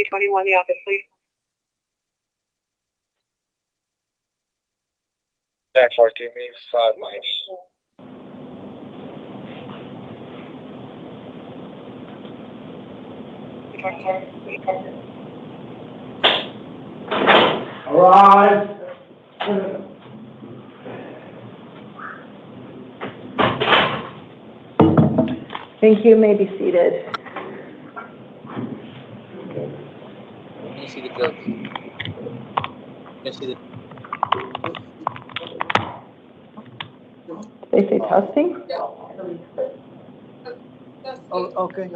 21, the office, please. Back 14 minutes, 5 minutes. All right. Thank you. May be seated. Can you see the judge? Can you see the... They say testing? Oh, okay.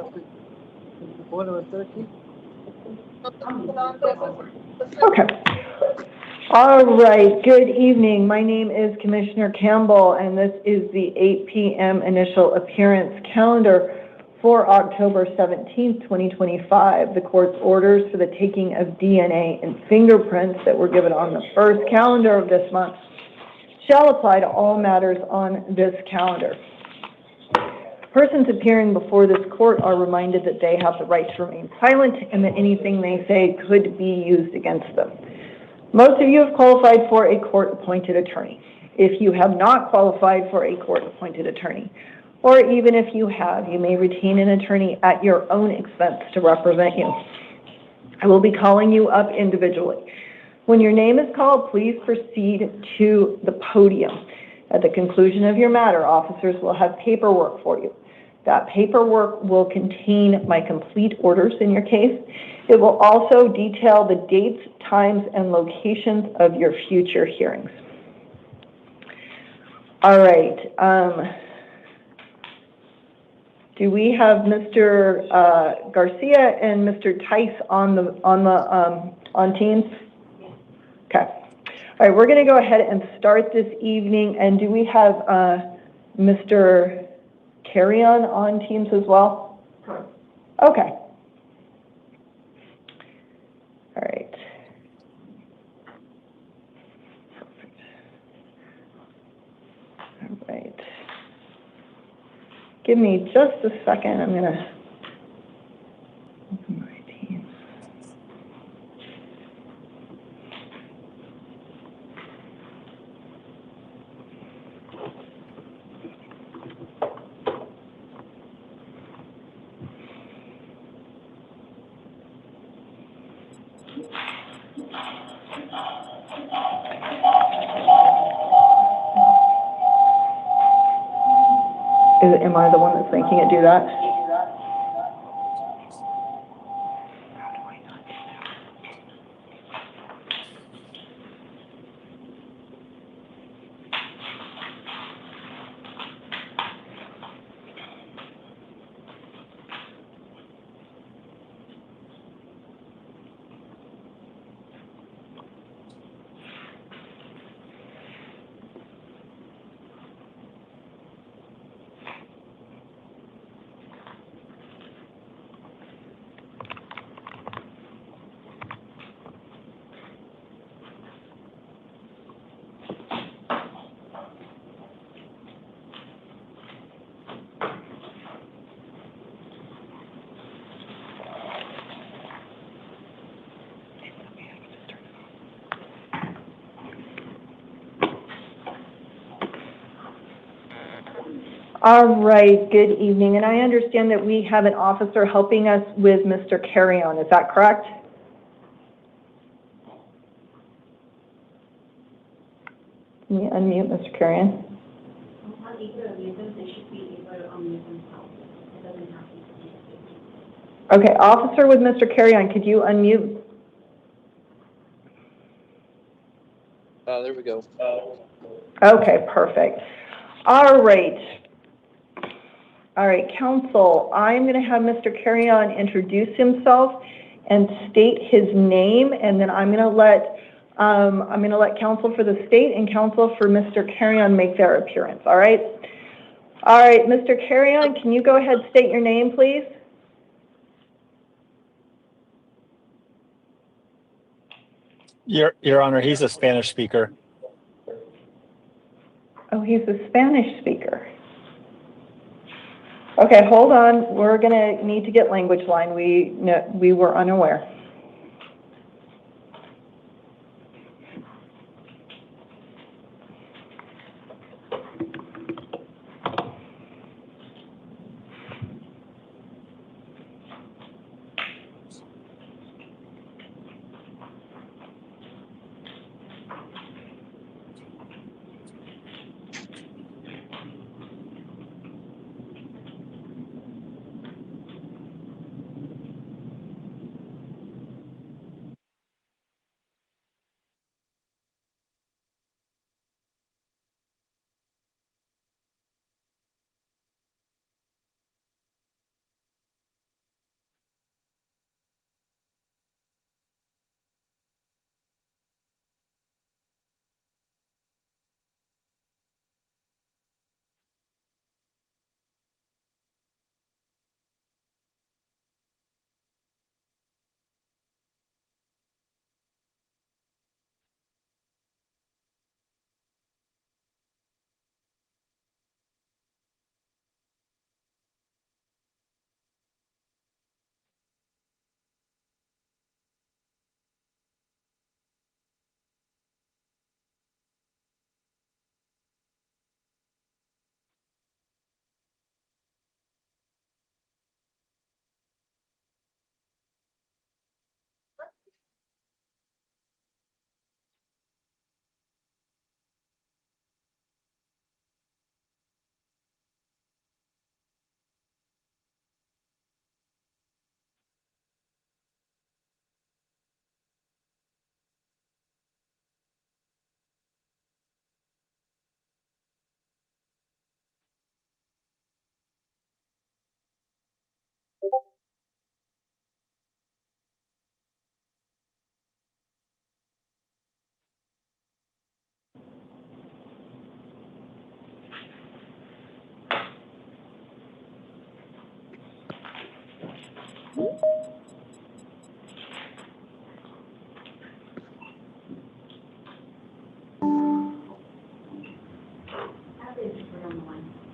130. Okay. All right. Good evening. My name is Commissioner Campbell, and this is the 8 p.m. initial appearance calendar for October 17th, 2025. The court's orders for the taking of DNA and fingerprints that were given on the first calendar of this month shall apply to all matters on this calendar. Persons appearing before this court are reminded that they have the right to remain silent and that anything they say could be used against them. Most of you have qualified for a court-appointed attorney. If you have not qualified for a court-appointed attorney, or even if you have, you may retain an attorney at your own expense to represent you. I will be calling you up individually. When your name is called, please proceed to the podium. At the conclusion of your matter, officers will have paperwork for you. That paperwork will contain my complete orders in your case. It will also detail the dates, times, and locations of your future hearings. All right. Do we have Mr. Garcia and Mr. Tice on Teams? Okay. All right, we're going to go ahead and start this evening. And do we have Mr. Carrion on Teams as well? Correct. Okay. All right. Perfect. All right. Give me just a second. I'm going to open my Teams. Am I the one that's making it do that? How do I not do All right, good evening. And I understand that we have an officer helping us with Mr. Carrion. Is that correct? Can you unmute Mr. Carrion? Okay, officer with Mr. Carrion, could you unmute? There we go. Okay, perfect. All right. All right, counsel, I'm going to have Mr. Carrion introduce himself and state his name, and then I'm going to let counsel for the state and counsel for Mr. Carrion make their appearance. All right. All right, Mr. Carrion, can you go ahead and state your name, please? Your Honor, he's a Spanish speaker. Oh, he's a Spanish speaker. Okay, hold on. We're going to need to get language line. We were unaware.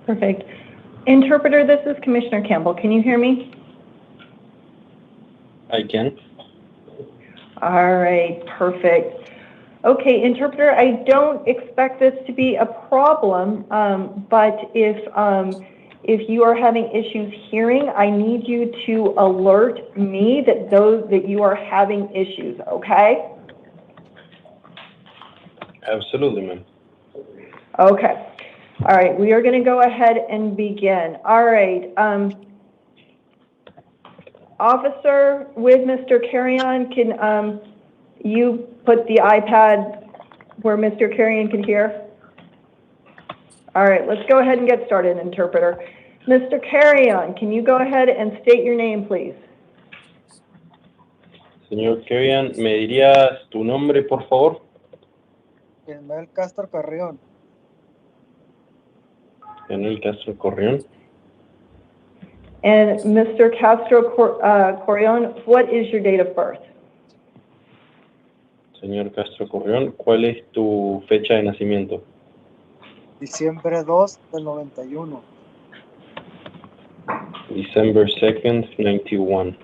Perfect. Interpreter, this is Commissioner Campbell. Can you hear me? I can. All right, perfect. Okay, interpreter, I don't expect this to be a problem, but if you are having issues hearing, I need you to alert me that you are having issues, okay? Absolutely, ma'am. Okay. All right, we are going to go ahead and begin. All right. Officer with Mr. Carrion, can you put the iPad where Mr. Carrion can hear? All right, let's go ahead and get started, interpreter. Mr. Carrion, can you go ahead and state your name, please? Señor Carrion, ¿me dirías tu nombre, por favor? Manuel Castro Carrión. Manuel Castro Corrión. And Mr. Castro Corrion, what is your date of birth? Señor Castro Corrión, ¿cuál es tu fecha de nacimiento? Diciembre 2 del 91. December 2nd, 91.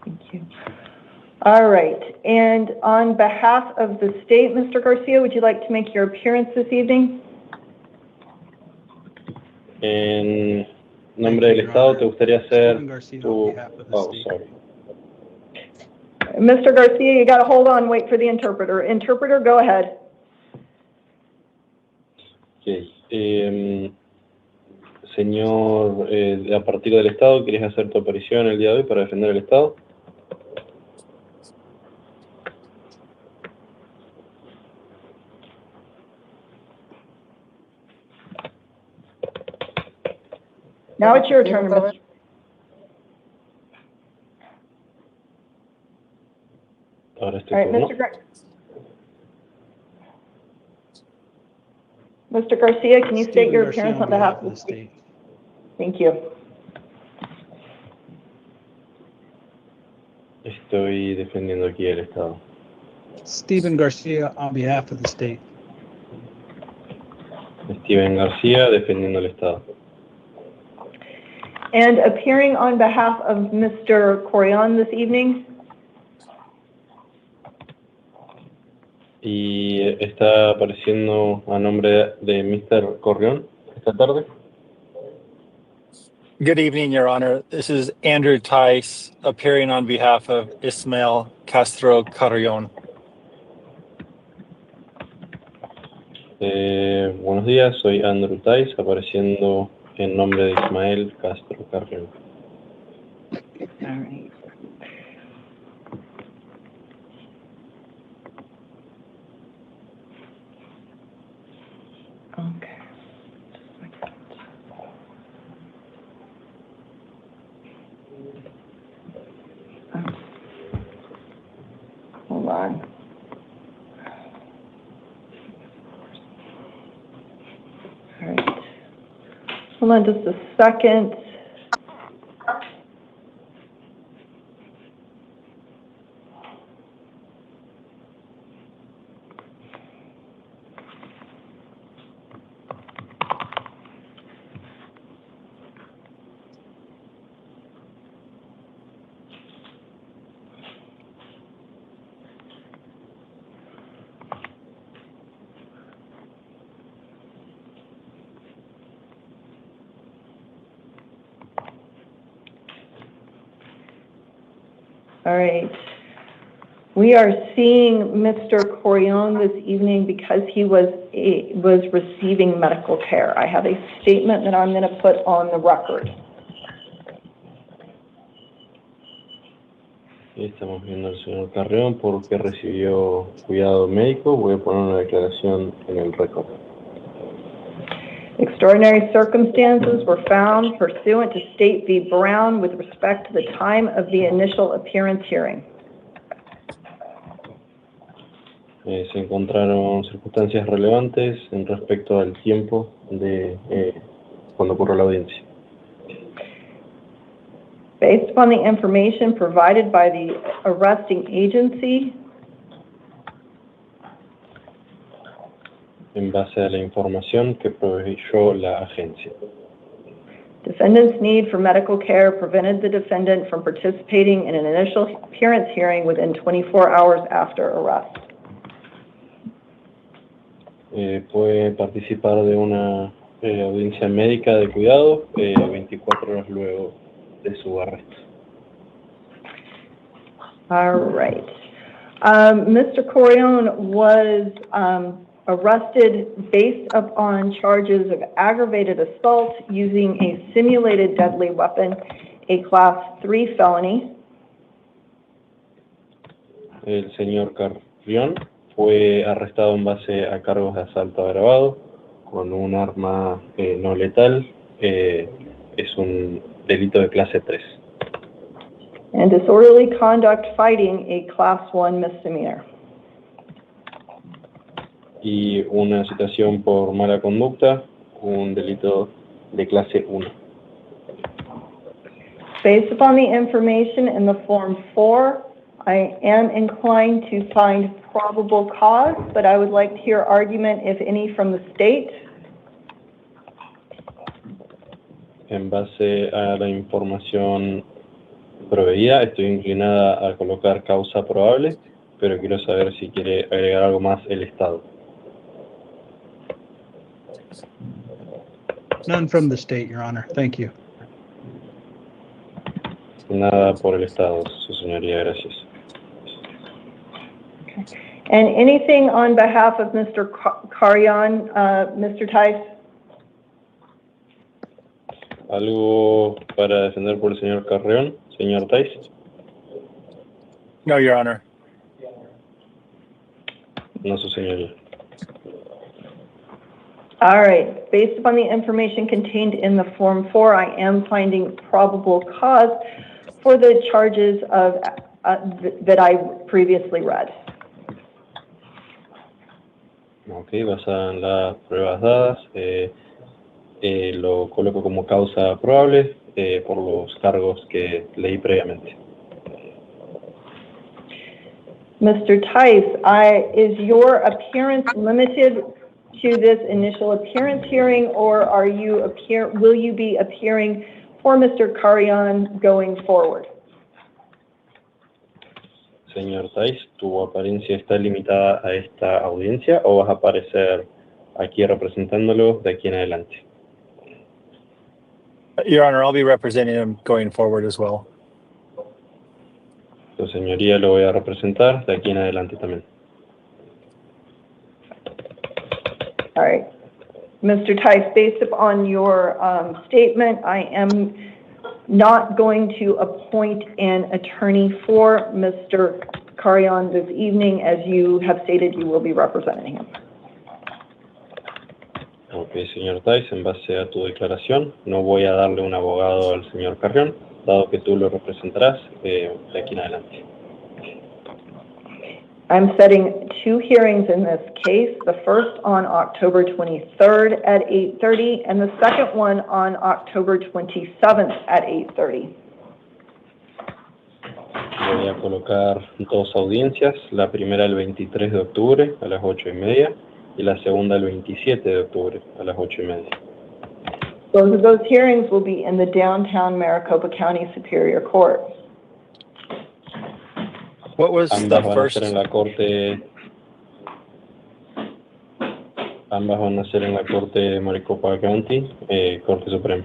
Thank you. All right. And on behalf of the state, Mr. Garcia, would you like to make your appearance this evening? En nombre del Estado, ¿te gustaría hacer tu... Oh, sorry. Mr. Garcia, you got to hold on, wait for the interpreter. Interpreter, go ahead. Okay. Señor, a partir del Estado, ¿quieres hacer tu aparición el día de hoy para defender el Estado? Now it's your turn, Otra vez. Mr. Ahora es tu All right, turno. Mr. Garcia, can you state Stephen your Garcia appearance on on behalf of the state. Thank you. Estoy defendiendo aquí el Estado. Stephen Garcia on behalf of the state. Steven García defendiendo el Estado. And appearing on behalf of Mr. Corion this evening, Y está apareciendo a nombre de Mr. Corrión esta tarde. Good evening, Your Honor. This is Andrew Tice appearing on behalf of Ismael Castro Carrion. Buenos días, soy Andrew Tice, apareciendo en nombre de Ismael Castro Carrión. all right. Okay. Hold on. All right. Hold on just a second. All right. We are seeing Mr. Corion this evening because he was receiving medical care. I have a statement that I'm going to put on the record. Y estamos viendo al señor Carrión porque recibió cuidado médico. Voy a poner una declaración en el récord. Extraordinary circumstances were found pursuant to State v. Brown with respect to the time of the initial appearance hearing. Se encontraron circunstancias relevantes en respecto al tiempo de cuando ocurrió la audiencia. Based upon the information provided by the arresting agency, En base a la información que proveyó la agencia. defendant's need for medical care prevented the defendant from participating in an initial appearance hearing within 24 hours after arrest. Puede participar de una audiencia médica de cuidado 24 horas luego de su arresto. All right. Mr. Corion was arrested based upon charges of aggravated assault using a simulated deadly weapon, a Class 3 felony. El señor Carrión fue arrestado en base a cargos de asalto agravado con un arma no letal. Es un delito de clase 3. And disorderly conduct fighting, a Class 1 misdemeanor. Y una citación por mala conducta, un delito de clase 1. Based upon the information in the Form 4, I am inclined to find probable cause, but I would like to hear argument, if any, from the state. En base a la información proveída, estoy inclinada a colocar causa probable, pero quiero saber si quiere agregar algo más el Estado. None from the state, Your Honor. Thank you. Nada por el Estado, su señoría, gracias. And anything on behalf of Mr. Carrion, Mr. Tice? ¿Algo para defender por el señor Carrión, señor Tice? No, Your Honor. No, su señoría. All right, based upon the information contained in the Form 4, I am finding probable cause for the charges of, that I previously read. Ok, basada en las pruebas dadas, lo coloco como causa probable por los cargos que leí previamente. Mr. Tice, is your appearance limited to this initial appearance hearing, or are you will you be appearing for Mr. Carrion going forward? Señor Tice, ¿tu apariencia está limitada a esta audiencia o vas a aparecer aquí representándolo de aquí en adelante? Your Honor, I'll be representing him going forward as well. Su señoría lo voy a representar de aquí en adelante también. All right. Mr. Tice, based upon your statement, I am not going to appoint an attorney for Mr. Carrion this evening, as you have stated you will be representing him. Ok, señor Tice, en base a tu declaración, no voy a darle un abogado al señor Carrión, dado que tú lo representarás de aquí en adelante. I'm setting 2 hearings in this case, the first on October 23rd at 8:30 and the second one on October 27th at 8:30. Voy a colocar 2 audiencias, la primera el 23 de octubre a las 8:30 y la segunda el 27 de octubre a las 8:30. Both of those hearings will be in the downtown Maricopa County Superior Court. What was Ambas the van first? a ser en la corte. Ambas van a ser en la corte de Maricopa County, Corte Suprema.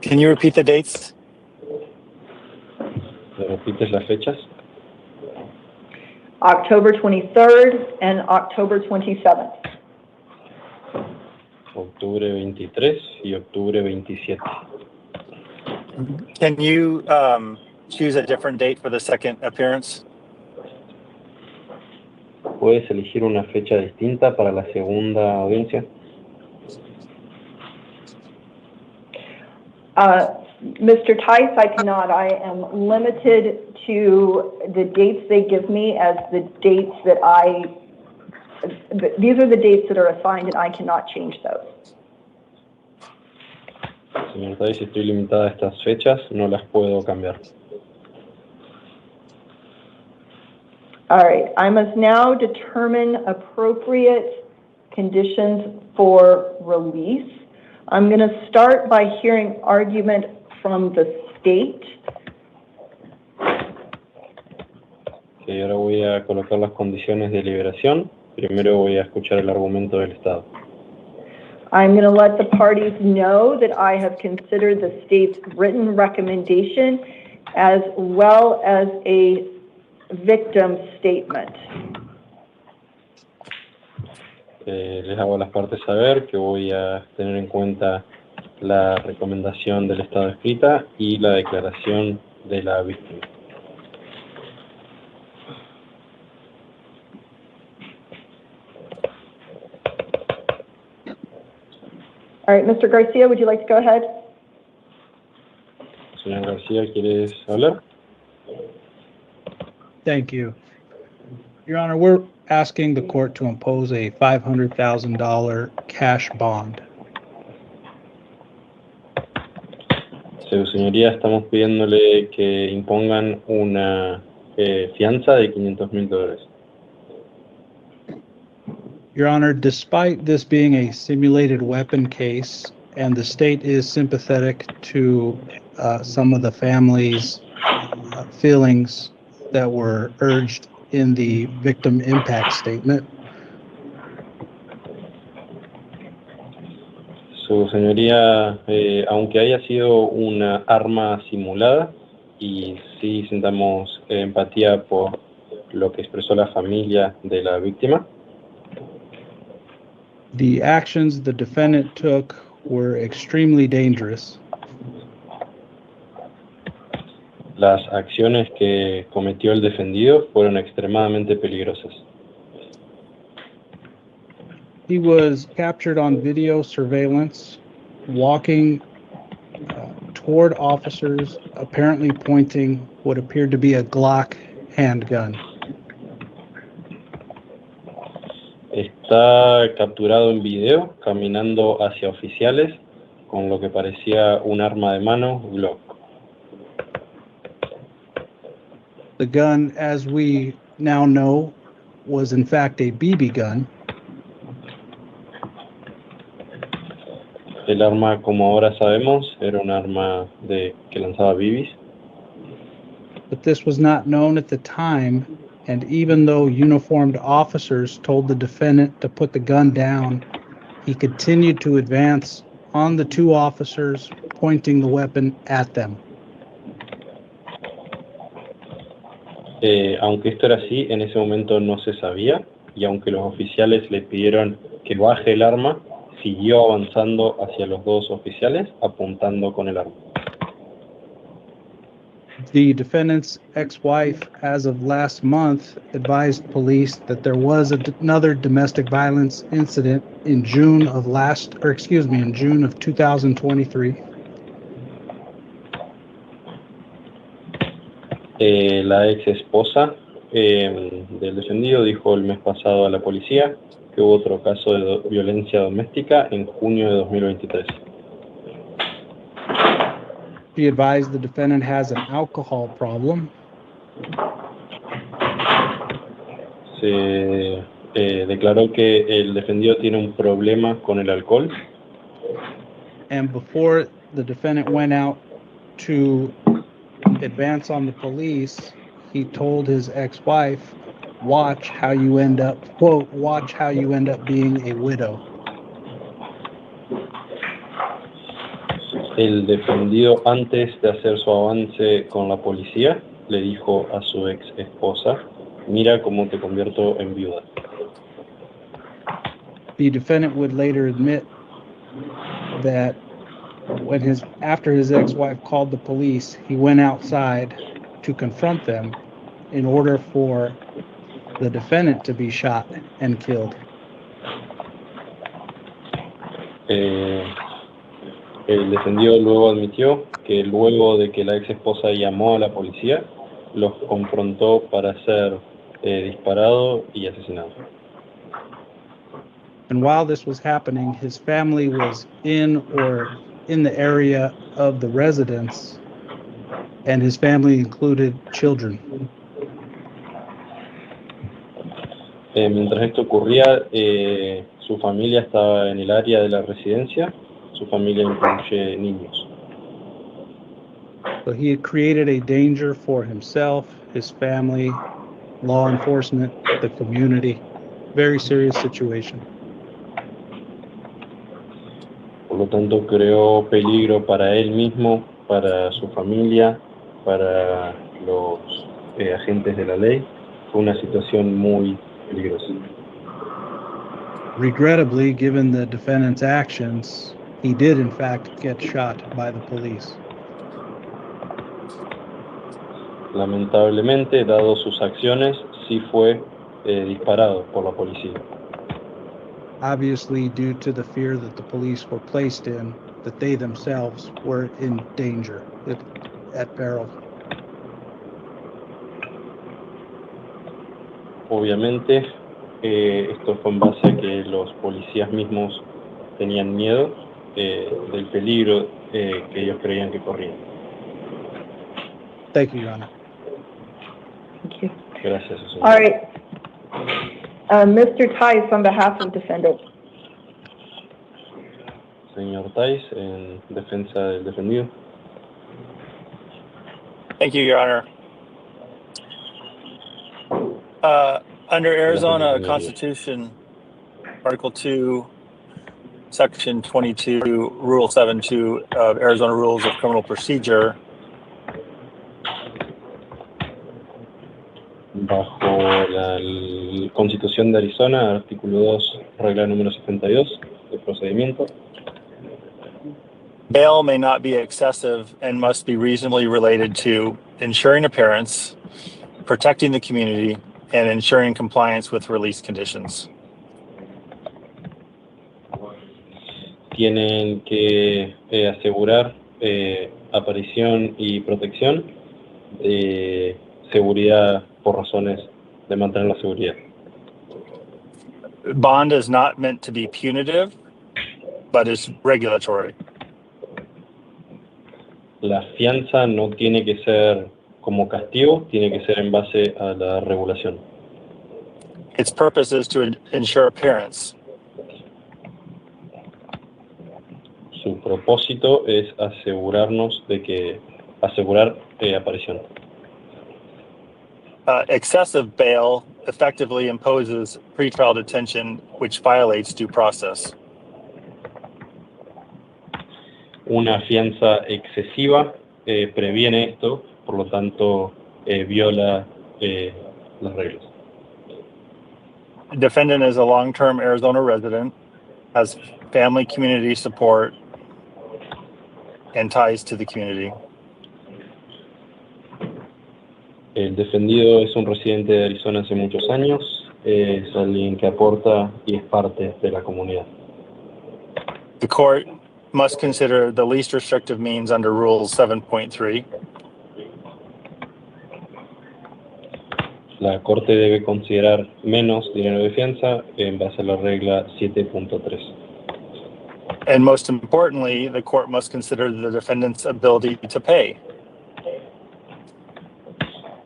Can you repeat the dates? ¿Me repites las fechas? October 23rd and October 27th. Octubre 23 y octubre 27. Can you choose a different date for the second appearance? ¿Puedes elegir una fecha distinta para la segunda audiencia? Mr. Tice, I cannot. I am limited to the dates they give me as the dates that these are the dates that are assigned and I cannot change those. Señor Tice, estoy limitada a estas fechas, no las puedo cambiar. All right, I must now determine appropriate conditions for release. I'm going to start by hearing argument from the state. Okay, ahora voy a colocar las condiciones de liberación. Primero voy a escuchar el argumento del Estado. I'm going to let the parties know that I have considered the state's written recommendation as well as a victim statement. Les hago a las partes saber que voy a tener en cuenta la recomendación del Estado escrita y la declaración de la víctima. All right, Mr. Garcia, would you like to go ahead? Señor García, ¿quieres hablar? Thank you. Your Honor, we're asking the court to impose a $500,000 cash bond. Su señoría, estamos pidiéndole que impongan una fianza de $500,000. Your Honor, despite this being a simulated weapon case and the state is sympathetic to some of the family's feelings that were urged in the victim impact statement, Su señoría, aunque haya sido una arma simulada y sí sintamos empatía por lo que expresó la familia de la víctima, the actions the defendant took were extremely dangerous. las acciones que cometió el defendido fueron extremadamente peligrosas. He was captured on video surveillance walking toward officers, apparently pointing what appeared to be a Glock handgun. Está capturado en video caminando hacia oficiales con lo que parecía un arma de mano Glock. The gun, as we now know, was in fact a BB gun. El arma, como ahora sabemos, era un arma que lanzaba BBs. But this was not known at the time, and even though uniformed officers told the defendant to put the gun down, he continued to advance on the two officers, pointing the weapon at them. Aunque esto era así, en ese momento no se sabía, y aunque los oficiales le pidieron que baje el arma, siguió avanzando hacia los dos oficiales, apuntando con el arma. The defendant's ex-wife, as of last month, advised police that there was another domestic violence incident in June of 2023. La ex esposa del defendido dijo el mes pasado a la policía que hubo otro caso de violencia doméstica en junio de 2023. She advised the defendant has an alcohol problem. Se declaró que el defendido tiene un problema con el alcohol. And before the defendant went out to advance on the police, he told his ex-wife, watch how you end up, quote, watch how you end up being a widow. El defendido, antes de hacer su avance con la policía, le dijo a su ex esposa, mira cómo te convierto en viuda. The defendant would later admit that after his ex-wife called the police, he went outside to confront them in order for the defendant to be shot and killed. El defendido luego admitió que luego de que la ex esposa llamó a la policía, los confrontó para ser disparado y asesinado. And while this was happening, his family was in the area of the residence, and his family included children. Mientras esto ocurría, su familia estaba en el área de la residencia. Su familia incluye niños. So he had created a danger for himself, his family, law enforcement, the community. Very serious situation. Por lo tanto, creó peligro para él mismo, para su familia, para los agentes de la ley. Fue una situación muy peligrosa. Regrettably, given the defendant's actions, he did in fact get shot by the police. Lamentablemente, dado sus acciones, sí fue disparado por la policía. Obviously, due to the fear that the police were placed in, that they themselves were in danger, at peril. Obviamente, esto fue en base a que los policías mismos tenían miedo del peligro que ellos creían que corrían. Thank you, Your Honor. Thank you. Gracias, señor. All right. Mr. Tice, on behalf of defendant. Señor Tais, en defensa del defendido. Thank you, Your Honor. Under Arizona Constitution, Article 2, Section 22, Rule 7.2 of Arizona Rules of Criminal Procedure, Bajo la Constitución de Arizona, artículo 2, regla número 72 del procedimiento, bail may not be excessive and must be reasonably related to ensuring appearance, protecting the community, and ensuring compliance with release conditions. tienen que asegurar aparición y protección de seguridad por razones de mantener la seguridad. Bond is not meant to be punitive, but is regulatory. La fianza no tiene que ser como castigo, tiene que ser en base a la regulación. Its purpose is to ensure appearance. Su propósito es asegurarnos de que asegurar aparición. Excessive bail effectively imposes pretrial detention, which violates due process. Una fianza excesiva previene esto, por lo tanto viola las reglas. Defendant is a long-term Arizona resident, has family community support, and ties to the community. El defendido es un residente de Arizona hace muchos años, es alguien que aporta y es parte de la comunidad. The court must consider the least restrictive means under Rule 7.3. La Corte debe considerar menos dinero de fianza en base a la regla 7.3. And most importantly, the court must consider the defendant's ability to pay.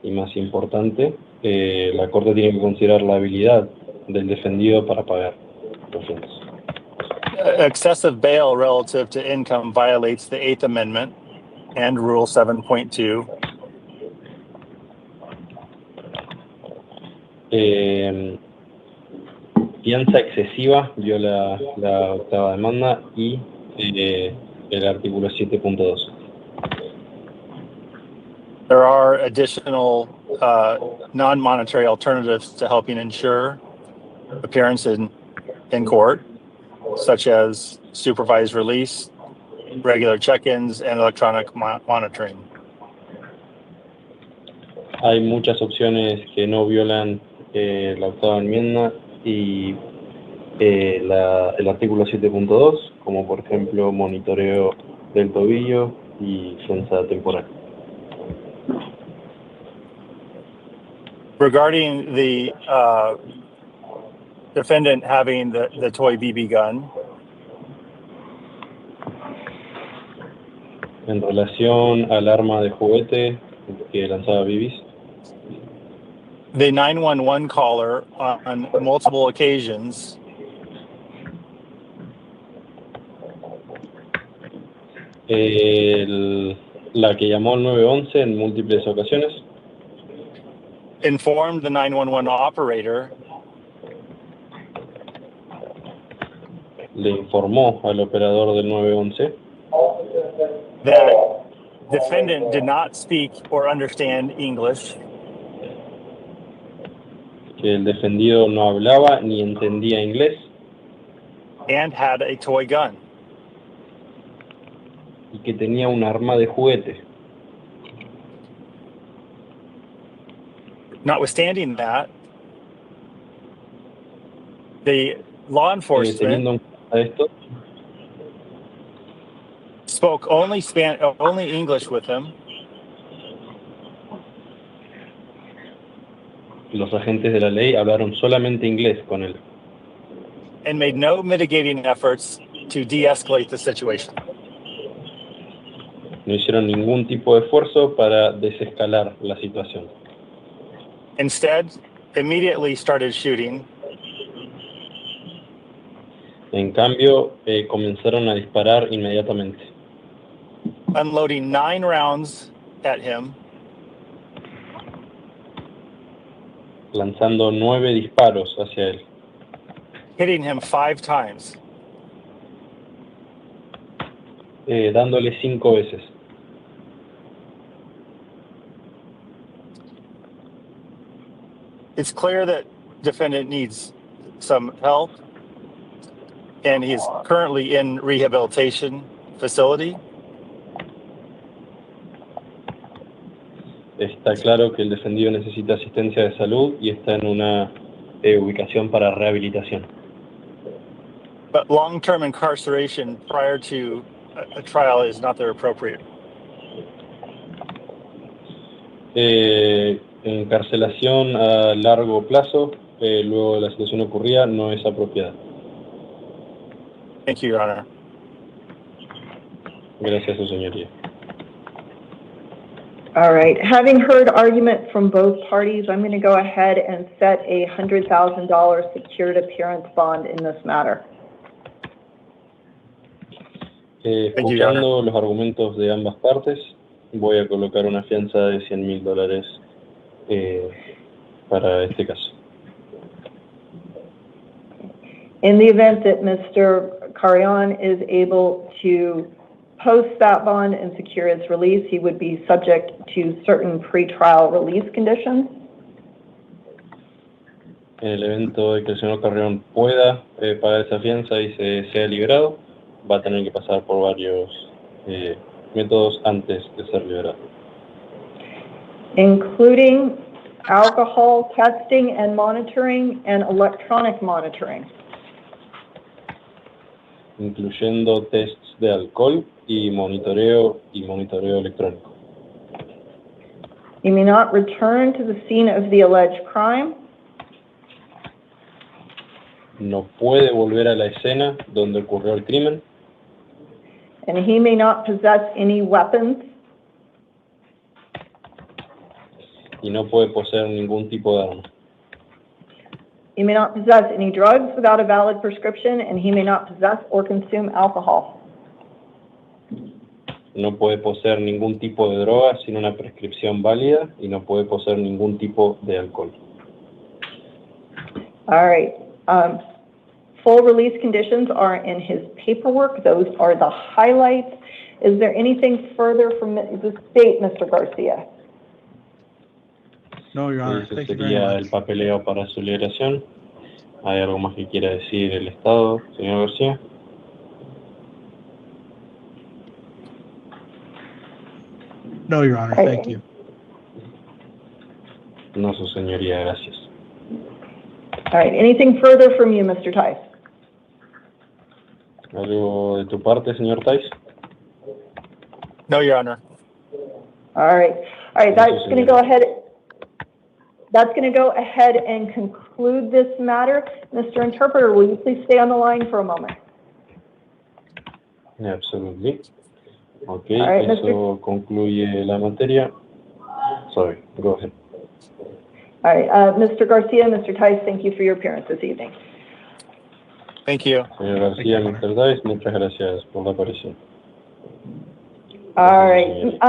Y más importante, la Corte tiene que considerar la habilidad del defendido para pagar los fianzas. Excessive bail relative to income violates the Eighth Amendment and Rule 7.2. Fianza excesiva viola la octava demanda y el artículo 7.2. There are additional non-monetary alternatives to helping ensure appearance in court, such as supervised release, regular check-ins, and electronic monitoring. Hay muchas opciones que no violan la octava enmienda y el artículo 7.2, como por ejemplo monitoreo del tobillo y fianza temporal. Regarding the defendant having the toy BB gun, En relación al arma de juguete que lanzaba Bibis, the 911 caller on multiple occasions la que llamó al 911 en múltiples ocasiones informed the 911 operator le informó al operador del 911 that defendant did not speak or understand English que el defendido no hablaba ni entendía inglés and had a toy gun. y que tenía un arma de juguete. Notwithstanding that, the law enforcement Teniendo en cuenta esto, spoke only English with him, los agentes de la ley hablaron solamente inglés con él. and made no mitigating efforts to de-escalate the situation. No hicieron ningún tipo de esfuerzo para desescalar la situación. Instead, immediately started shooting, En cambio, comenzaron a disparar inmediatamente, unloading 9 rounds at him, lanzando 9 disparos hacia él, hitting him 5 times. dándole 5 veces. It's clear that defendant needs some help, and he's currently in rehabilitation facility. Está claro que el defendido necesita asistencia de salud y está en una ubicación para rehabilitación. But long-term incarceration prior to a trial is not the appropriate. Encarcelación a largo plazo, luego de la situación ocurrida, no es apropiada. Thank you, Your Honor. Gracias, su señoría. All right. Having heard argument from both parties, I'm going to go ahead and set a $100,000 secured appearance bond in this matter. Escuchando los argumentos de ambas partes, voy a colocar una fianza de $100,000 para este caso. In the event that Mr. Carrion is able to post that bond and secure its release, he would be subject to certain pretrial release conditions. En el evento de que el señor Carrión pueda pagar esa fianza y sea liberado, va a tener que pasar por varios métodos antes de ser liberado. Including alcohol testing and monitoring and electronic monitoring. Incluyendo tests de alcohol y monitoreo electrónico. He may not return to the scene of the alleged crime. No puede volver a la escena donde ocurrió el crimen. And he may not possess any weapons. Y no puede poseer ningún tipo de arma. He may not possess any drugs without a valid prescription, and he may not possess or consume alcohol. No puede poseer ningún tipo de droga sin una prescripción válida y no puede poseer ningún tipo de alcohol. All right. Full release conditions are in his paperwork. Those are the highlights. Is there anything further from the state, Mr. Garcia? No, Your Honor. Ese Thank you very sería much. el papeleo para su liberación. ¿Hay algo más que quiera decir el Estado, señor García? No, Your Honor. Thank you. No, su señoría, gracias. All right. Anything further from you, Mr. Tice? ¿Algo de tu parte, señor Tice? No, Your Honor. All right. All right. That's going to go ahead. That's going to go ahead and conclude this matter. Mr. Interpreter, will you please stay on the line for a moment? Absolutely. Ok, right, eso concluye la materia. Sorry, go ahead. All right. Mr. Garcia, Mr. Tice, thank you for your appearance this evening. Thank you. Señor García, Mr. Tice, muchas gracias por la aparición. All right.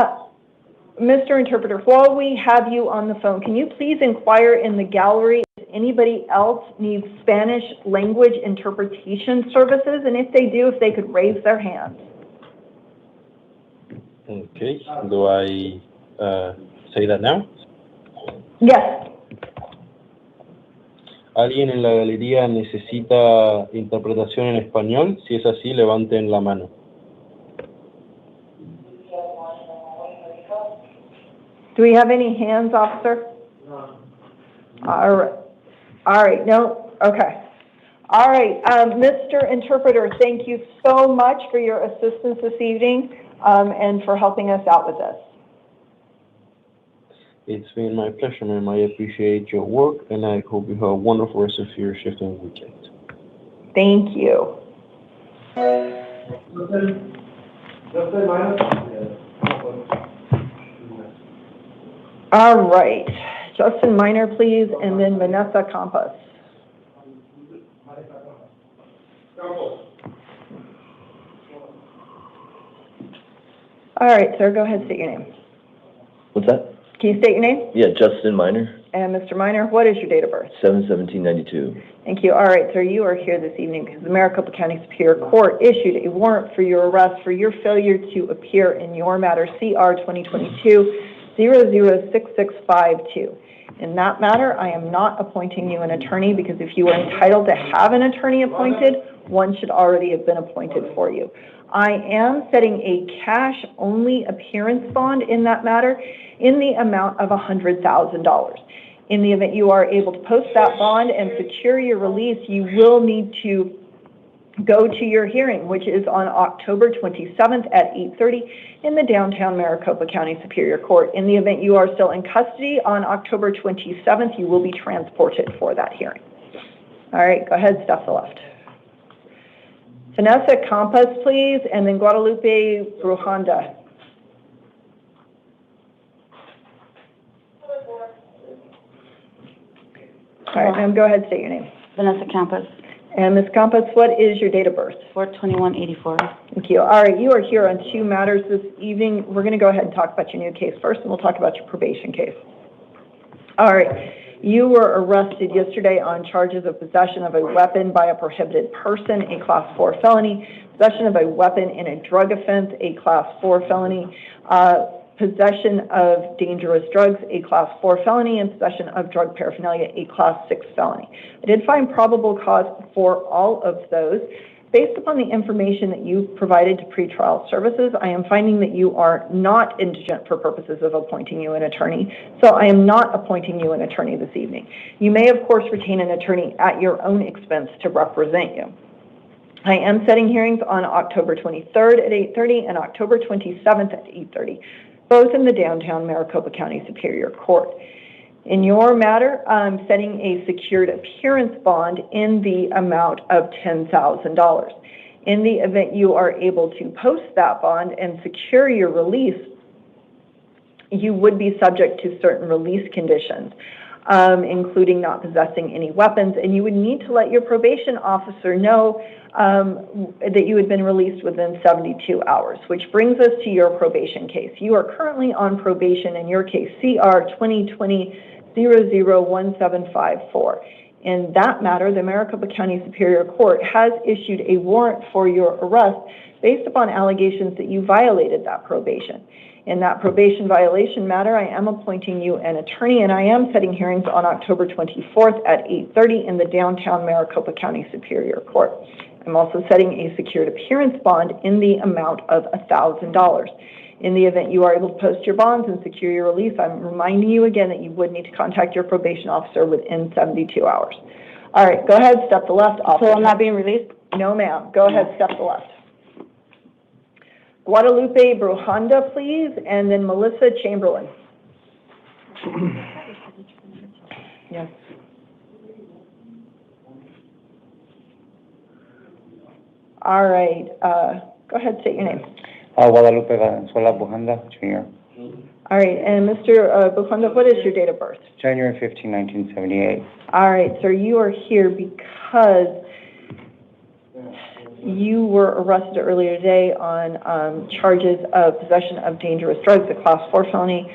Mr. Interpreter, while we have you on the phone, can you please inquire in the gallery if anybody else needs Spanish language interpretation services, and if they do, if they could raise their hands. Okay, do I say that now? Yes. ¿Alguien en la galería necesita interpretación en español? Si es así, levanten la mano. Do we have any hands, officer? No. All right. All right. No? Okay. All right. Mr. Interpreter, thank you so much for your assistance this evening and for helping us out with this. It's been my pleasure, ma'am. I appreciate your work, and I hope you have a wonderful rest of your shift and weekend. Thank you. All right. Justin Minor, please, and then Vanessa Campos. All right, sir, go ahead, state your name. What's that? Can you state your name? Yeah, Justin Minor, And Mr. Minor, what is your date of birth? 7/17/92. Thank you. All right, sir, you are here this evening because the Maricopa County Superior Court issued a warrant for your arrest for your failure to appear in your matter, CR 2022-006652. In that matter, I am not appointing you an attorney because if you are entitled to have an attorney appointed, one should already have been appointed for you. I am setting a cash-only appearance bond in that matter in the amount of $100,000. In the event you are able to post that bond and secure your release, you will need to go to your hearing, which is on October 27th at 8:30 in the downtown Maricopa County Superior Court. In the event you are still in custody on October 27th, you will be transported for that hearing. All right, go ahead, step to the left. Vanessa Campas, please, and then Guadalupe Brujanda. All right, ma'am, go ahead, state your name. Vanessa Campos, And Ms. Campas, what is your date of birth? 4/21/84. Thank you. All right, you are here on two matters this evening. We're going to go ahead and talk about your new case first, and we'll talk about your probation case. All right, you were arrested yesterday on charges of possession of a weapon by a prohibited person, a Class 4 felony, possession of a weapon in a drug offense, a Class 4 felony, possession of dangerous drugs, a Class 4 felony, and possession of drug paraphernalia, a Class 6 felony. I did find probable cause for all of those. Based upon the information that you provided to pretrial services, I am finding that you are not indigent for purposes of appointing you an attorney, so I am not appointing you an attorney this evening. You may, of course, retain an attorney at your own expense to represent you. I am setting hearings on October 23rd at 8:30 and October 27th at 8:30, both in the downtown Maricopa County Superior Court. In your matter, I'm setting a secured appearance bond in the amount of $10,000. In the event you are able to post that bond and secure your release, you would be subject to certain release conditions, including not possessing any weapons, and you would need to let your probation officer know that you had been released within 72 hours, which brings us to your probation case. You are currently on probation in your case, CR 2020-001754. In that matter, the Maricopa County Superior Court has issued a warrant for your arrest based upon allegations that you violated that probation. In that probation violation matter, I am appointing you an attorney, and I am setting hearings on October 24th at 8:30 in the downtown Maricopa County Superior Court. I'm also setting a secured appearance bond in the amount of $1,000. In the event you are able to post your bonds and secure your release, I'm reminding you again that you would need to contact your probation officer within 72 hours. All right, go ahead, step to the left. Officer. So I'm not being released? No, ma'am. Go ahead, step to the left. Guadalupe Brujanda, please, and then Melissa Chamberlain. Yes. All right, go ahead, state your name. Guadalupe Valenzuela Bujanda, Jr. All right, and Mr. Bujanda, what is your date of birth? January 15, 1978. All right, sir, you are here because you were arrested earlier today on charges of possession of dangerous drugs, a Class 4 felony,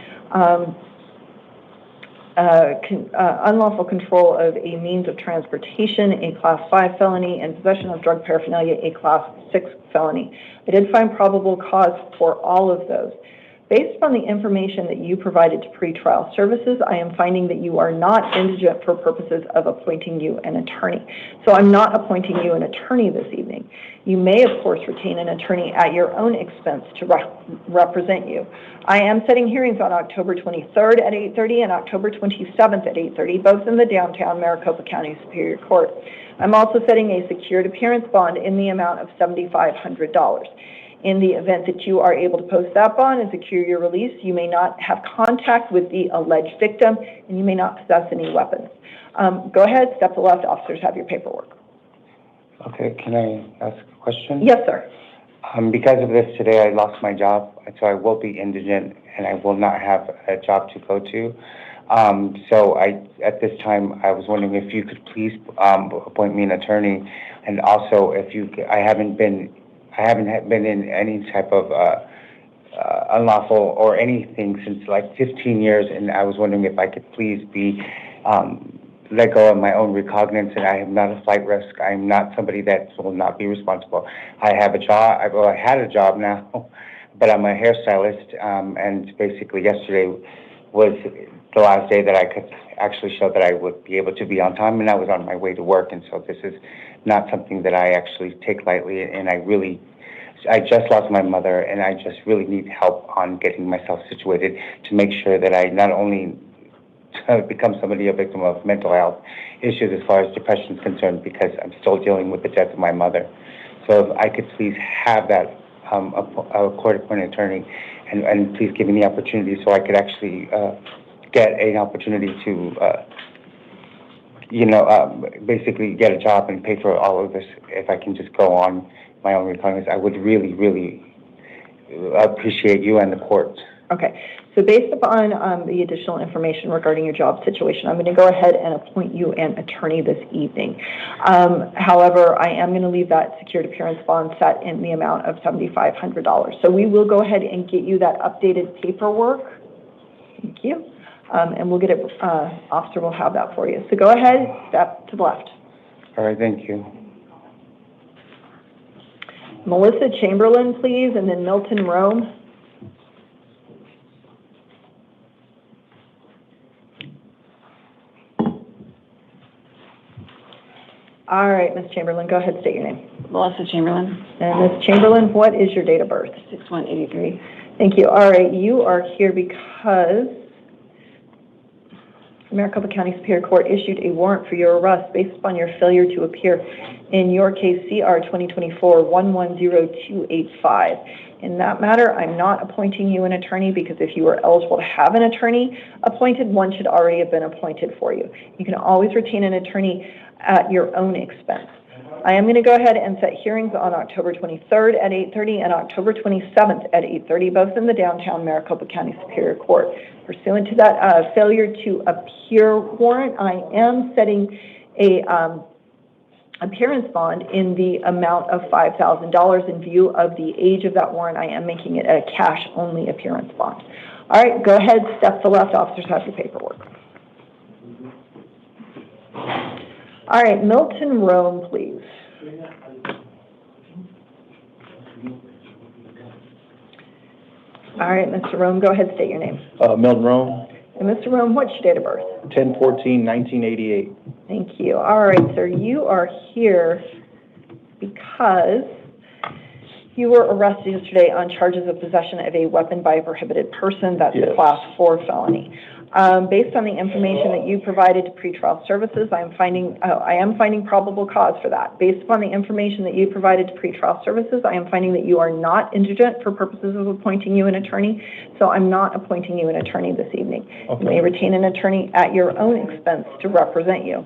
unlawful control of a means of transportation, a Class 5 felony, and possession of drug paraphernalia, a Class 6 felony. I did find probable cause for all of those. Based upon the information that you provided to pretrial services, I am finding that you are not indigent for purposes of appointing you an attorney. So I'm not appointing you an attorney this evening. You may, of course, retain an attorney at your own expense to represent you. I am setting hearings on October 23rd at 8:30 and October 27th at 8:30, both in the downtown Maricopa County Superior Court. I'm also setting a secured appearance bond in the amount of $7,500. In the event that you are able to post that bond and secure your release, you may not have contact with the alleged victim, and you may not possess any weapons. Go ahead, step to the left. Officers have your paperwork. Okay, can I ask a question? Yes, sir. Because of this today, I lost my job, so I will be indigent, and I will not have a job to go to. So at this time, I was wondering if you could please appoint me an attorney, and also if you, I haven't been in any type of unlawful or anything since like 15 years, and I was wondering if I could please be let go of my own recognizance, and I am not a flight risk. I am not somebody that will not be responsible. I have a job. I had a job now, but I'm a hairstylist, and basically yesterday was the last day that I could actually show that I would be able to be on time, and I was on my way to work, and so this is not something that I actually take lightly, and I just lost my mother, and I just really need help on getting myself situated to make sure that I not only become somebody a victim of mental health issues as far as depression is concerned, because I'm still dealing with the death of my mother. So if I could please have that, a court-appointed attorney, and please give me the opportunity so I could actually, get an opportunity to, basically get a job and pay for all of this. If I can just go on my own requirements, I would really, really appreciate you and the court. Okay, so based upon the additional information regarding your job situation, I'm going to go ahead and appoint you an attorney this evening. However, I am going to leave that secured appearance bond set in the amount of $7,500. So we will go ahead and get you that updated paperwork. Thank you. And we'll get it, officer will have that for you. So go ahead, step to the left. All right, thank you. Melissa Chamberlain, please, and then Milton Rome. All right, Ms. Chamberlain, go ahead, state your name. Melissa Chamberlain. And Ms. Chamberlain, what is your date of birth? 6183. Thank you. All right, you are here because Maricopa County Superior Court issued a warrant for your arrest based upon your failure to appear in your case CR 2024-110285. In that matter, I'm not appointing you an attorney because if you are eligible to have an attorney appointed, one should already have been appointed for you. You can always retain an attorney at your own expense. I am going to go ahead and set hearings on October 23rd at 8:30 and October 27th at 8:30, both in the downtown Maricopa County Superior Court. Pursuant to that failure to appear warrant, I am setting a appearance bond in the amount of $5,000 in view of the age of that warrant. I am making it a cash-only appearance bond. All right, go ahead, step to the left. Officers have your paperwork. All right, Milton Rome, please. All right, Mr. Rome, go ahead, state your name. Milton Rome. And Mr. Rome, what's your date of birth? 10/14/1988. Thank you. All right, sir, you are here because you were arrested yesterday on charges of possession of a weapon by a prohibited person. That's a Class 4 felony. Based on the information that you provided to pretrial services, I am finding probable cause for that. Based upon the information that you provided to pretrial services, I am finding that you are not indigent for purposes of appointing you an attorney, so I'm not appointing you an attorney this evening. Okay. You may retain an attorney at your own expense to represent you.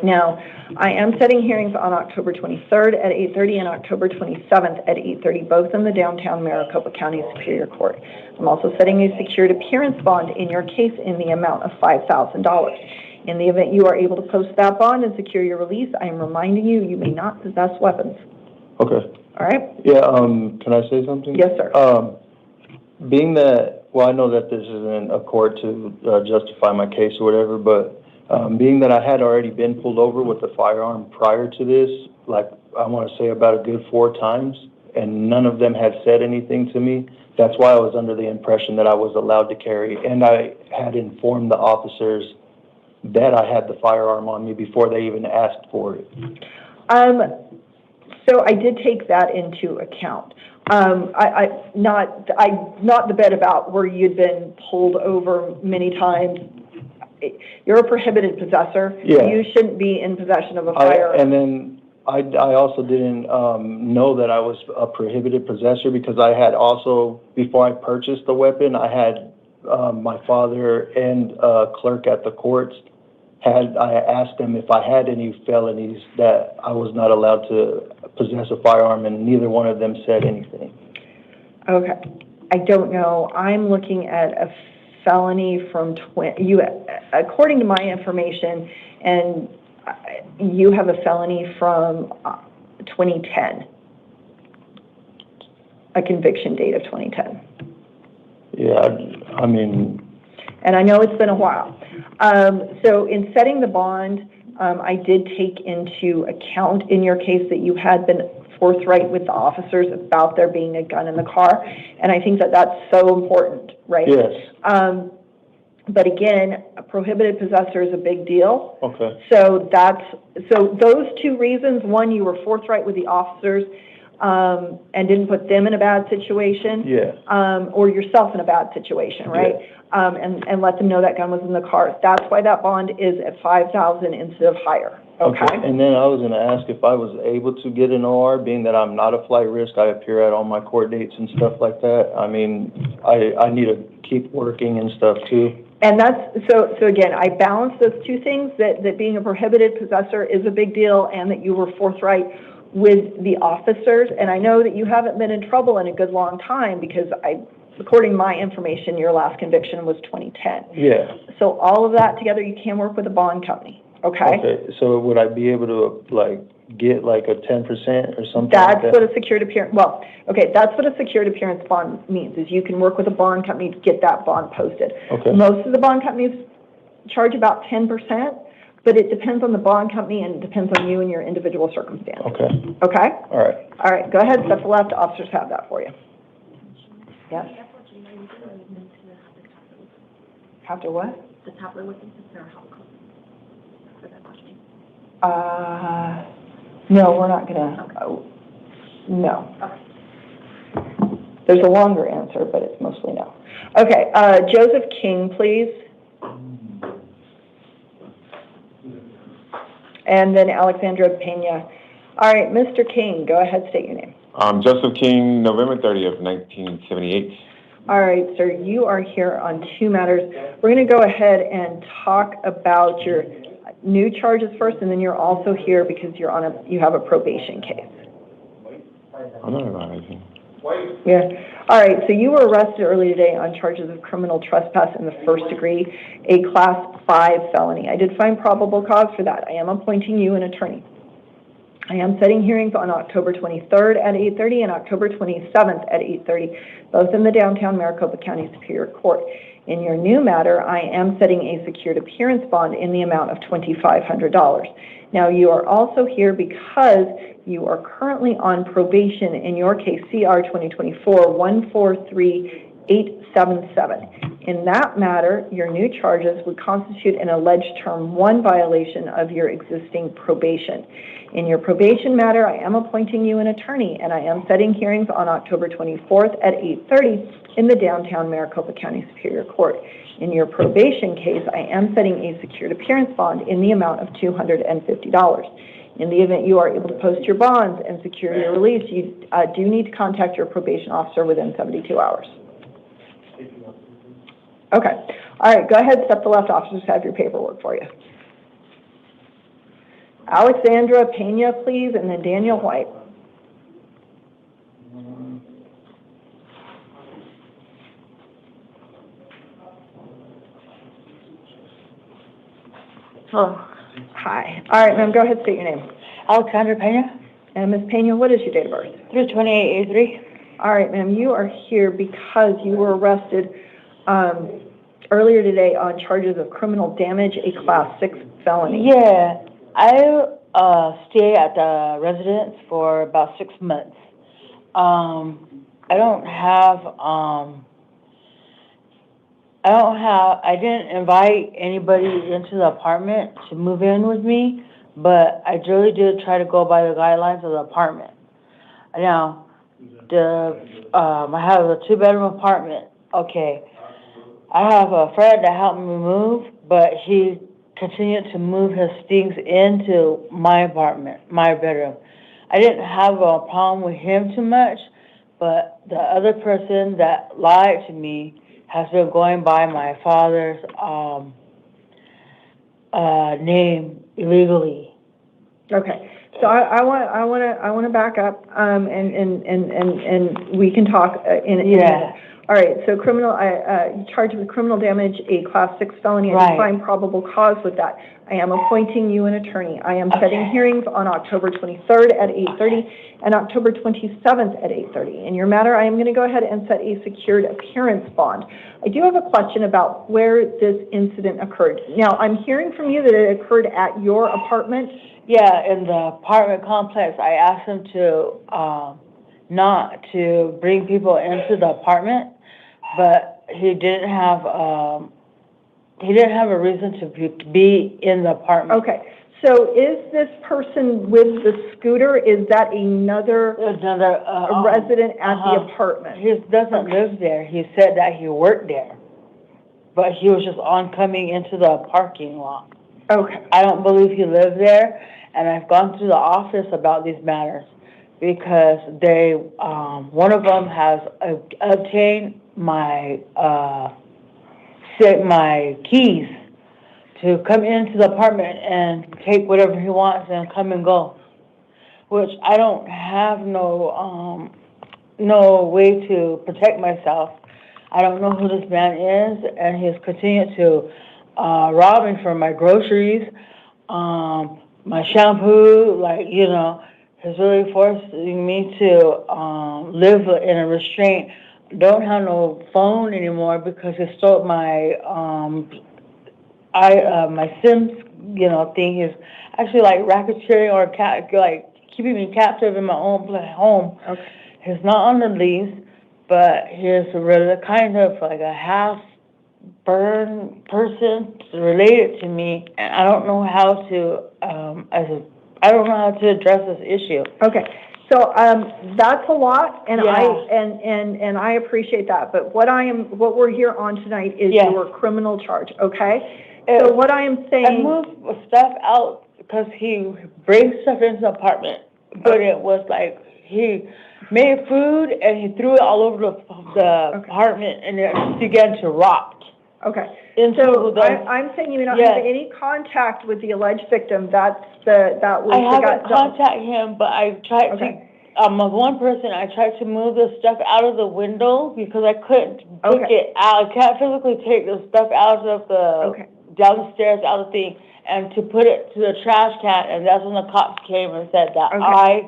Now, I am setting hearings on October 23rd at 8:30 and October 27th at 8:30, both in the downtown Maricopa County Superior Court. I'm also setting a secured appearance bond in your case in the amount of $5,000. In the event you are able to post that bond and secure your release, I am reminding you, you may not possess weapons. Okay. All right? Yeah, can I say something? Yes, sir. Being that, well, I know that this isn't a court to justify my case or whatever, but being that I had already been pulled over with a firearm prior to this, like I want to say about a good 4 times, and none of them had said anything to me. That's why I was under the impression that I was allowed to carry, and I had informed the officers that I had the firearm on me before they even asked for it. So I did take that into account. Not the bit about where you'd been pulled over many times. You're a prohibited possessor. Yeah. You shouldn't be in possession of a firearm. And then I also didn't know that I was a prohibited possessor because I had also, before I purchased the weapon, I had my father and a clerk at the courts. I asked them if I had any felonies that I was not allowed to possess a firearm, and neither one of them said anything. Okay. I don't know. I'm looking at a felony from according to my information, and you have a felony from 2010, a conviction date of 2010. Yeah, I mean. And I know it's been a while. So in setting the bond, I did take into account in your case that you had been forthright with the officers about there being a gun in the car, and I think that that's so important, right? Yes. But again, a prohibited possessor is a big deal. Okay. So those 2 reasons: one, you were forthright with the officers and didn't put them in a bad situation. Yeah. Or yourself in a bad situation, right? Yeah. And let them know that gun was in the car. That's why that bond is at $5,000 instead of higher. Okay. And then I was gonna ask if I was able to get an OR, being that I'm not a flight risk, I appear at all my court dates and stuff like that. I mean, I need to keep working and stuff too. And that's, so again, I balance those two things, that being a prohibited possessor is a big deal, and that you were forthright with the officers. And I know that you haven't been in trouble in a good long time, because according to my information, your last conviction was 2010. Yeah. So all of that together, you can work with a bond company, okay? Okay, so would I be able to, like, get like a 10% or something That's like that? what a secured appearance, well, okay, that's what a secured appearance bond means, is you can work with a bond company to get that bond posted. Okay. Most of the bond companies charge about 10%, but it depends on the bond company, and it depends on you and your individual circumstance. Okay. Okay? All right. All right, go ahead, step to the left, officers have that for you. Yes? Have to what? The tablet with the for that question. No, we're not gonna, no. There's a longer answer, but it's mostly no. Okay, Joseph King, please. And then Alexandra Pena. All right, Mr. King, go ahead, state your name. Joseph King, November 30th, 1978. All right, sir, you are here on two matters. We're going to go ahead and talk about your new charges first, and then you're also here because you have a probation case. I'm not about anything. Yeah. All right, so you were arrested early today on charges of criminal trespass in the first degree, a Class 5 felony. I did find probable cause for that. I am appointing you an attorney. I am setting hearings on October 23rd at 8:30 and October 27th at 8:30, both in the downtown Maricopa County Superior Court. In your new matter, I am setting a secured appearance bond in the amount of $2,500. Now, you are also here because you are currently on probation in your case, CR 2024-143877. In that matter, your new charges would constitute an alleged Term 1 violation of your existing probation. In your probation matter, I am appointing you an attorney, and I am setting hearings on October 24th at 8:30 in the downtown Maricopa County Superior Court. In your probation case, I am setting a secured appearance bond in the amount of $250. In the event you are able to post your bonds and secure your release, you do need to contact your probation officer within 72 hours. Okay. All right, go ahead, step to the left. Officers have your paperwork for you. Alexandra Pena, please, and then Daniel White. Hello. Hi. All right, ma'am, go ahead, state your name. Alexandra Pena. And Ms. Pena, what is your date of birth? 3/28/83. All right, ma'am, you are here because you were arrested earlier today on charges of criminal damage, a Class 6 felony. Yeah, I stay at the residence for about 6 months. I didn't invite anybody into the apartment to move in with me, but I really did try to go by the guidelines of the apartment. Now, I have a 2-bedroom apartment. Okay. I have a friend that helped me move, but he continued to move his things into my apartment, my bedroom. I didn't have a problem with him too much, but the other person that lied to me has been going by my father's name illegally. Okay. So I want to back up, and we can talk in a minute. All right. So charged with criminal damage, a Class 6 felony. I find probable cause with that. I am appointing you an attorney. I am setting hearings on October 23rd at 8:30 and October 27th at 8:30. In your matter, I am going to go ahead and set a secured appearance bond. I do have a question about where this incident occurred. Now, I'm hearing from you that it occurred at your apartment. Yeah, in the apartment complex. I asked him to not to bring people into the apartment, but he didn't have a reason to be in the apartment. Okay, So is this person with the scooter, is that another resident at the apartment? He doesn't live there. He said that he worked there, but he was just oncoming into the parking lot. Okay. I don't believe he lived there, and I've gone to the office about these matters because they, one of them has obtained my keys to come into the apartment and take whatever he wants and come and go, which I don't have no way to protect myself. I don't know who this man is, and he's continued to rob me for my groceries, my shampoo, like, you know, he's really forcing me to live in a restraint. Don't have no phone anymore because he stole my my Sims, you know, thing is actually like racketeering or like keeping me captive in my own home. Okay. He's not on the lease, but he's really kind of like a half-burned person related to me, and I don't know how to I don't know how to address this issue. Okay. So that's a lot, and Yeah. I appreciate that. But what we're here on tonight is Yes. your criminal charge. Okay. So what I am saying, I moved stuff out because he brings stuff into the apartment, but it was like he made food and he threw it all over the apartment, and it began to rot. Okay. So I'm saying you may not have any contact with the alleged victim. That was I haven't contacted him, but I tried to. One person, I tried to move the stuff out of the window because I couldn't take it out. I can't physically take the stuff out of the downstairs, out of the thing, and to put it to the trash can. And that's when the cops came and said that I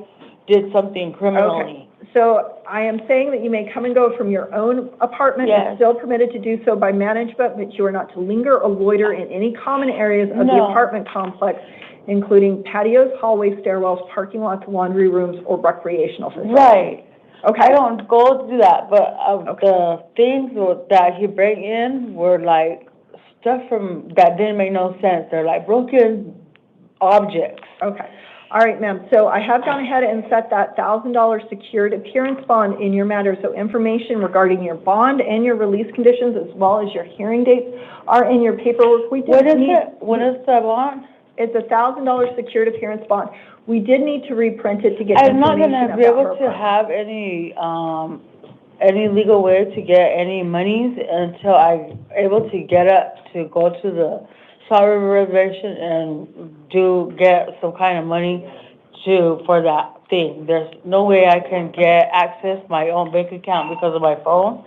did something criminally. So I am saying that you may come and go from your own apartment. It's still permitted to do so by management, but you are not to linger or loiter in any common areas of the apartment complex, including patios, hallways, stairwells, parking lots, laundry rooms, or recreational facilities. Right. Okay. I don't go do that, but the things that he bring in were like stuff from that didn't make no sense. They're like broken objects. Okay. All right, ma'am. So I have gone ahead and set that $1,000 secured appearance bond in your matter. So information regarding your bond and your release conditions, as well as your hearing dates, are in your paperwork. What is it? What is the bond? It's a $1,000 secured appearance bond. We did need to reprint it to get I'm not information going to be able to have any legal way to get any monies until I'm able to get up to go to the Saw River Reservation and get some kind of money for that thing. There's no way I can get access to my own bank account because of my phone,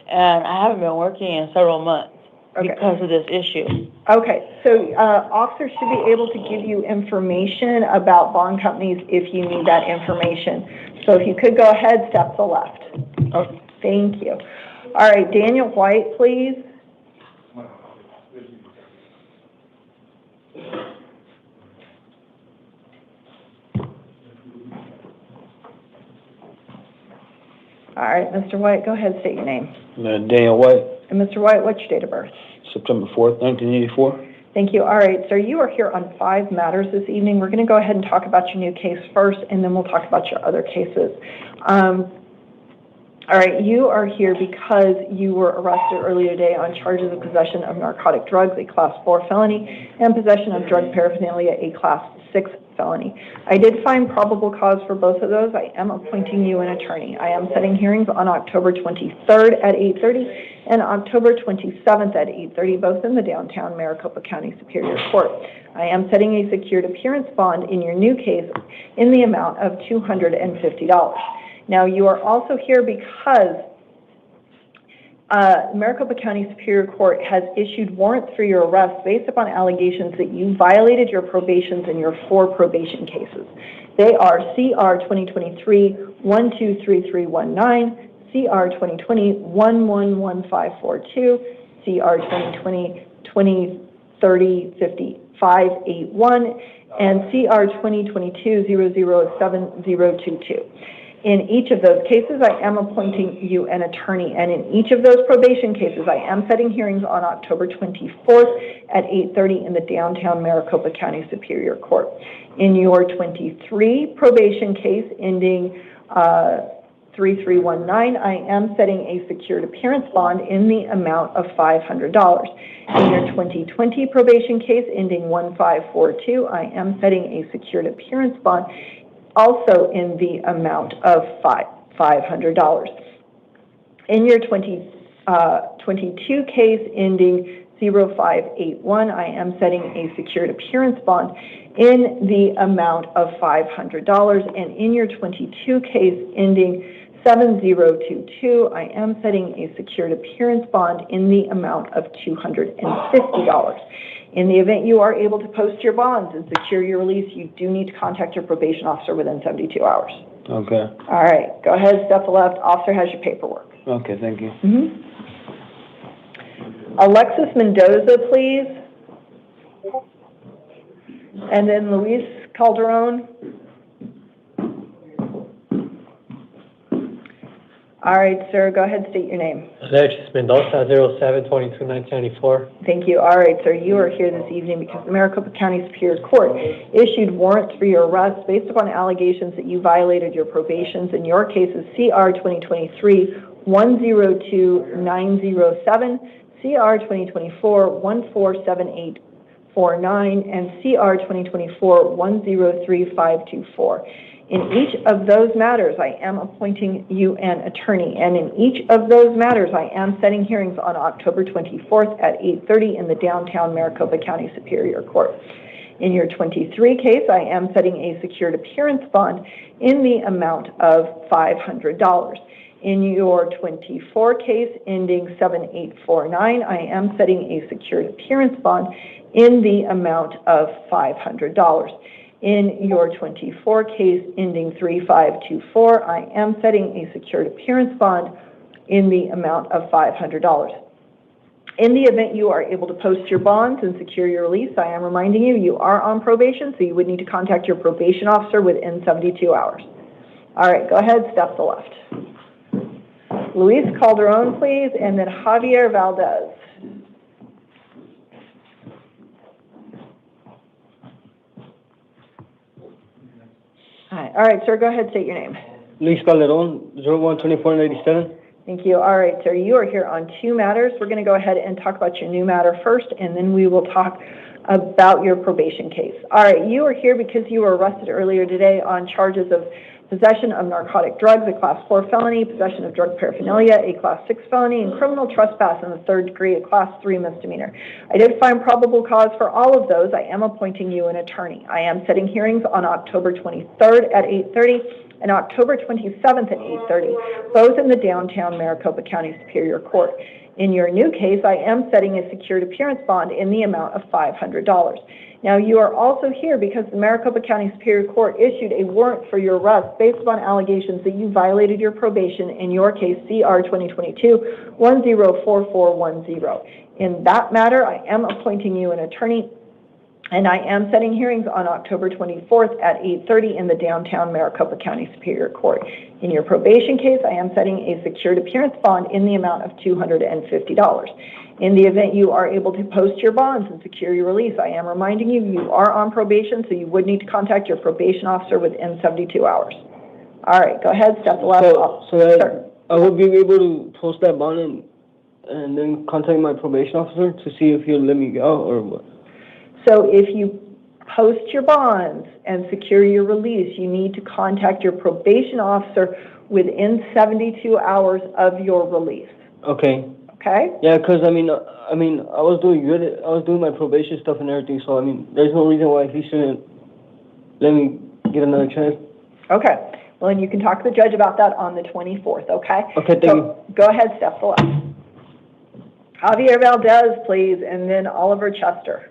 and I haven't been working in several months because of this issue. Okay, so officers should be able to give you information about bond companies if you need that information. So if you could go ahead, step to the left. Okay, thank you. All right, Daniel White, please. All right, Mr. White, go ahead, state your name. Daniel White. And Mr. White, what's your date of birth? September 4th, 1984. Thank you. All right, sir, you are here on 5 matters this evening. We're going to go ahead and talk about your new case first, and then we'll talk about your other cases. All right, you are here because you were arrested earlier today on charges of possession of narcotic drugs, a Class 4 felony, and possession of drug paraphernalia, a Class 6 felony. I did find probable cause for both of those. I am appointing you an attorney. I am setting hearings on October 23rd at 8:30 and October 27th at 8:30, both in the downtown Maricopa County Superior Court. I am setting a secured appearance bond in your new case in the amount of $250. Now, you are also here because Maricopa County Superior Court has issued warrants for your arrest based upon allegations that you violated your probations in your 4 probation cases. They are CR 2023-123319, CR 2020-111542, CR 2020-2030-5581, and CR 2022-007022. In each of those cases, I am appointing you an attorney, and in each of those probation cases, I am setting hearings on October 24th at 8:30 in the downtown Maricopa County Superior Court. In your 23 probation case ending 3319, I am setting a secured appearance bond in the amount of $500. In your 2020 probation case ending 1542, I am setting a secured appearance bond also in the amount of $500. In your 2022 case ending 0581, I am setting a secured appearance bond in the amount of $500. And in your 22 case ending 7022, I am setting a secured appearance bond in the amount of $250. In the event you are able to post your bonds and secure your release, you do need to contact your probation officer within 72 hours. Okay. All right, go ahead, step left. Officer has your paperwork. Okay, thank you. Alexis Mendoza, please. And then Luis Calderon. All right, sir, go ahead, state your name. Alexis Mendoza, 07-22-1994. Thank you. All right, sir, you are here this evening because the Maricopa County Superior Court issued warrants for your arrest based upon allegations that you violated your probations. In your cases, CR 2023-102907, CR 2024-147849, and CR 2024-103524. In each of those matters, I am appointing you an attorney, and in each of those matters, I am setting hearings on October 24th at 8:30 in the downtown Maricopa County Superior Court. In your 23 case, I am setting a secured appearance bond in the amount of $500. In your 24 case ending 7849, I am setting a secured appearance bond in the amount of $500. In your 24 case ending 3524, I am setting a secured appearance bond in the amount of $500. In the event you are able to post your bonds and secure your release, I am reminding you, you are on probation, so you would need to contact your probation officer within 72 hours. All right, go ahead, step to the left. Luis Calderon, please, and then Javier Valdez. Hi. All right, sir, go ahead, state your name. Luis Calderon, 01-24-87. Thank you. All right, sir, you are here on two matters. We're going to go ahead and talk about your new matter first, and then we will talk about your probation case. All right, you are here because you were arrested earlier today on charges of possession of narcotic drugs, a Class 4 felony, possession of drug paraphernalia, a Class 6 felony, and criminal trespass in the third degree, a Class 3 misdemeanor. I did find probable cause for all of those. I am appointing you an attorney. I am setting hearings on October 23rd at 8:30 and October 27th at 8:30, both in the downtown Maricopa County Superior Court. In your new case, I am setting a secured appearance bond in the amount of $500. Now, you are also here because the Maricopa County Superior Court issued a warrant for your arrest based upon allegations that you violated your probation, in your case, CR 2022-104410. In that matter, I am appointing you an attorney, and I am setting hearings on October 24th at 8:30 in the downtown Maricopa County Superior Court. In your probation case, I am setting a secured appearance bond in the amount of $250. In the event you are able to post your bonds and secure your release, I am reminding you, you are on probation, so you would need to contact your probation officer within 72 hours. All right, go ahead, step left. So I will be able to post that bond and then contact my probation officer to see if he'll let me go or what? So if you post your bonds and secure your release, you need to contact your probation officer within 72 hours of your release. Okay. Okay? Yeah, because I mean, I was doing good. I was doing my probation stuff and everything. So I mean, there's no reason why he shouldn't let me get another chance. Okay. Well, and you can talk to the judge about that on the 24th. Okay? Okay. Thank you. Go ahead, step to the left. Javier Valdez, please, and then Oliver Chester.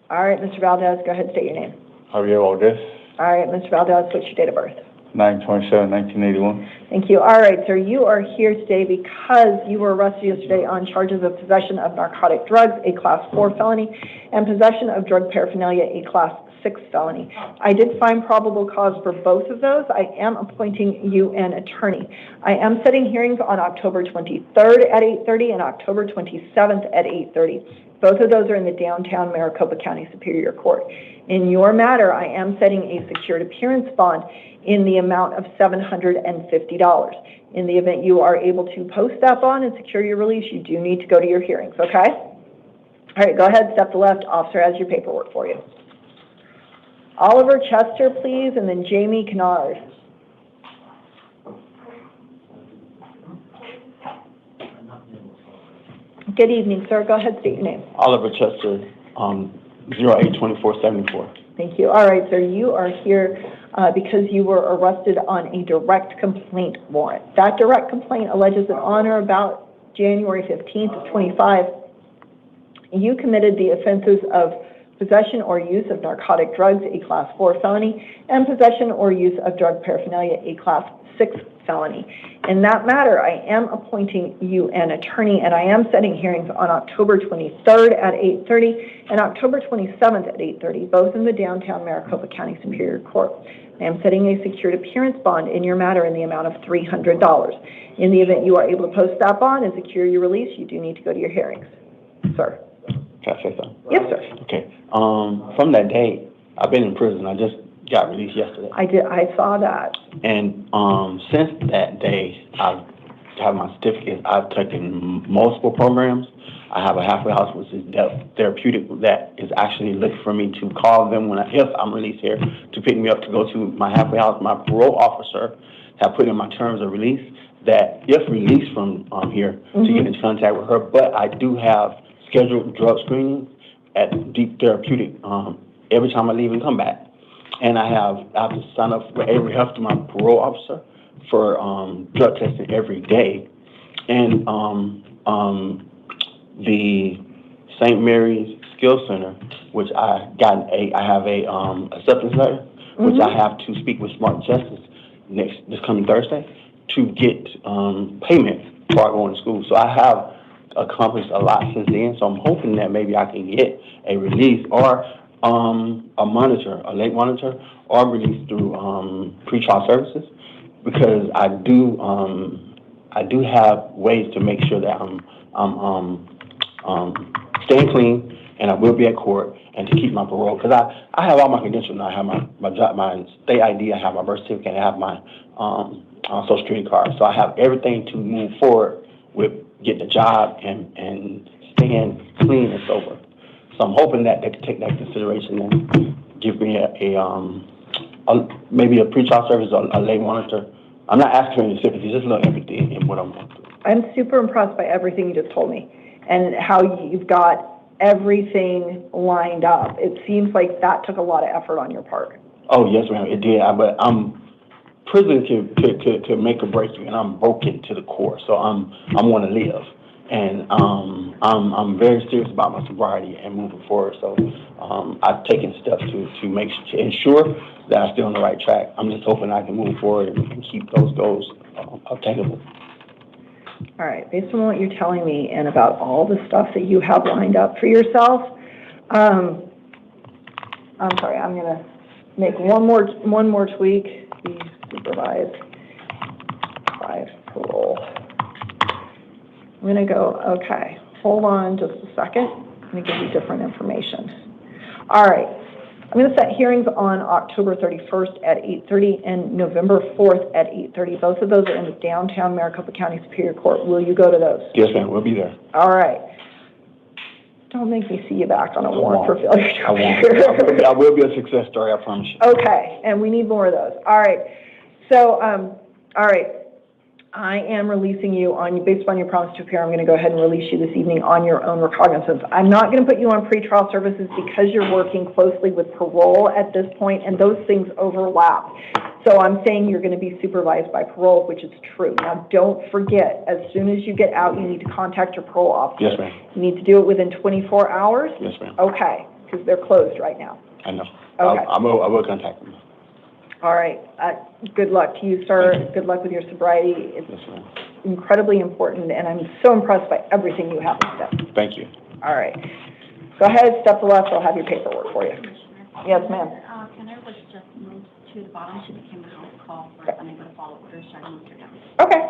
All right, Mr. Valdez, go ahead and state your name. Javier Valdez, All right, Mr. Valdez, what's your date of birth? 9/27/1981. Thank you. All right, sir, you are here today because you were arrested yesterday on charges of possession of narcotic drugs, a Class 4 felony, and possession of drug paraphernalia, a Class 6 felony. I did find probable cause for both of those. I am appointing you an attorney. I am setting hearings on October 23rd at 8:30 and October 27th at 8:30. Both of those are in the downtown Maricopa County Superior Court. In your matter, I am setting a secured appearance bond in the amount of $750. In the event you are able to post that bond and secure your release, you do need to go to your hearings, okay? All right, go ahead, step to left. Officer has your paperwork for you. Oliver Chester, please, and then Jamie Kennard. Good evening, sir. Go ahead, state your name. Oliver Chester, 082474. Thank you. All right, sir, you are here because you were arrested on a direct complaint warrant. That direct complaint alleges that on or about January 15th of 25, you committed the offenses of possession or use of narcotic drugs, a Class 4 felony, and possession or use of drug paraphernalia, a Class 6 felony. In that matter, I am appointing you an attorney, and I am setting hearings on October 23rd at 8:30 and October 27th at 8:30, both in the downtown Maricopa County Superior Court. I am setting a secured appearance bond in your matter in the amount of $300. In the event you are able to post that bond and secure your release, you do need to go to your hearings. Sir. Can I say something? Yes, sir. Okay. From that day, I've been in prison. I just got released yesterday. I saw that. And since that day, I have my certificates. I've taken multiple programs. I have a halfway house, which is therapeutic, that is actually looking for me to call them if I'm released here, to pick me up to go to my halfway house. My parole officer have put in my terms of release that if released from here, to get in contact with her. But I do have scheduled drug screenings at Deep Therapeutic every time I leave and come back. And I have to sign up for every health to my parole officer for drug testing every day. And the St. Mary's Skills Center, which I have a acceptance letter, which I have to speak with Smart Justice this coming Thursday to get payment before I go into school. So I have accomplished a lot since then. So I'm hoping that maybe I can get a release or a monitor, a late monitor, or release through pretrial services, because I do have ways to make sure that I'm staying clean, and I will be at court, and to keep my parole, because I have all my credentials now. I have my state ID, I have my birth certificate, I have my social security card. So I have everything to move forward with getting a job and staying clean and sober. So I'm hoping that they can take that consideration and give me maybe a pretrial service or a lay monitor. I'm not asking for any sympathy, just a little empathy in what I'm going through. I'm super impressed by everything you just told me and how you've got everything lined up. It seems like that took a lot of effort on your part. Oh, yes, ma'am, it did. But prison can make or break you, and I'm broken to the core. So I'm want to live. And I'm very serious about my sobriety and moving forward. So I've taken steps to ensure that I stay on the right track. I'm just hoping I can move forward and keep those goals obtainable. All right, based on what you're telling me and about all the stuff that you have lined up for yourself, I'm sorry, I'm going to make one more tweak. Be supervised by parole. I'm going to go, okay, hold on just a second. I'm going to give you different information. All right, I'm going to set hearings on October 31st at 8:30 and November 4th at 8:30. Both of those are in the downtown Maricopa County Superior Court. Will you go to those? Yes, ma'am, we'll be there. All right. Don't make me see you back on a warrant for failure to appear. I will be a success story, I promise you. Okay, and we need more of those. All right. So, all right. I am releasing you based upon your promise to appear. I'm going to go ahead and release you this evening on your own recognizance. I'm not going to put you on pretrial services because you're working closely with parole at this point, and those things overlap. So I'm saying you're going to be supervised by parole, which is true. Now, don't forget, as soon as you get out, you need to contact your parole officer. Yes, ma'am. You need to do it within 24 hours? Yes, ma'am. Okay, because they're closed right now. I know. Okay. I will contact them. All right. Good luck to you, sir. Good luck with your sobriety. It's incredibly important, and I'm so impressed by everything you have in step. Thank you. All right. Go ahead, step to the left. I'll have your paperwork for you. Yes, ma'am. Kendra was just moved to the bottom. She became a house call. We're unable to follow orders, so I moved her down. Okay.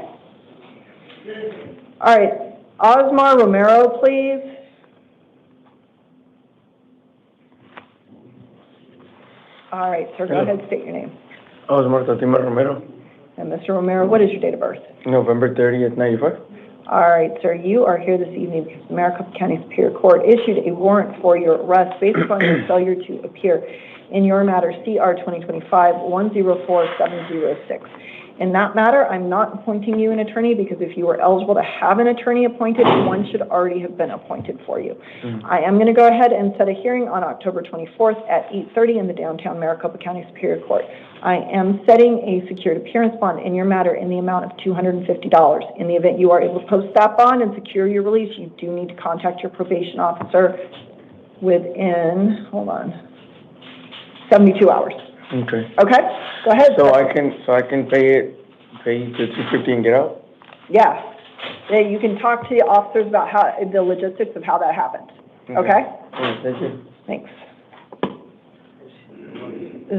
All right. Osmar Romero, please. All right, sir, go ahead, state your name. Osmar Tatima Romero, And Mr. Romero, what is your date of birth? November 30th, 95. All right, sir, you are here this evening because the Maricopa County Superior Court issued a warrant for your arrest based upon your failure to appear in your matter CR 2025-104706. In that matter, I'm not appointing you an attorney because if you were eligible to have an attorney appointed, one should already have been appointed for you. I am going to go ahead and set a hearing on October 24th at 8:30 in the downtown Maricopa County Superior Court. I am setting a secured appearance bond in your matter in the amount of $250. In the event you are able to post that bond and secure your release, you do need to contact your probation officer within, 72 hours. Okay. Okay, go ahead. So I can pay the $250 and get out? Yeah. Yeah, you can talk to the officers about the logistics of how that happened. Okay? All right, thank you. Thanks.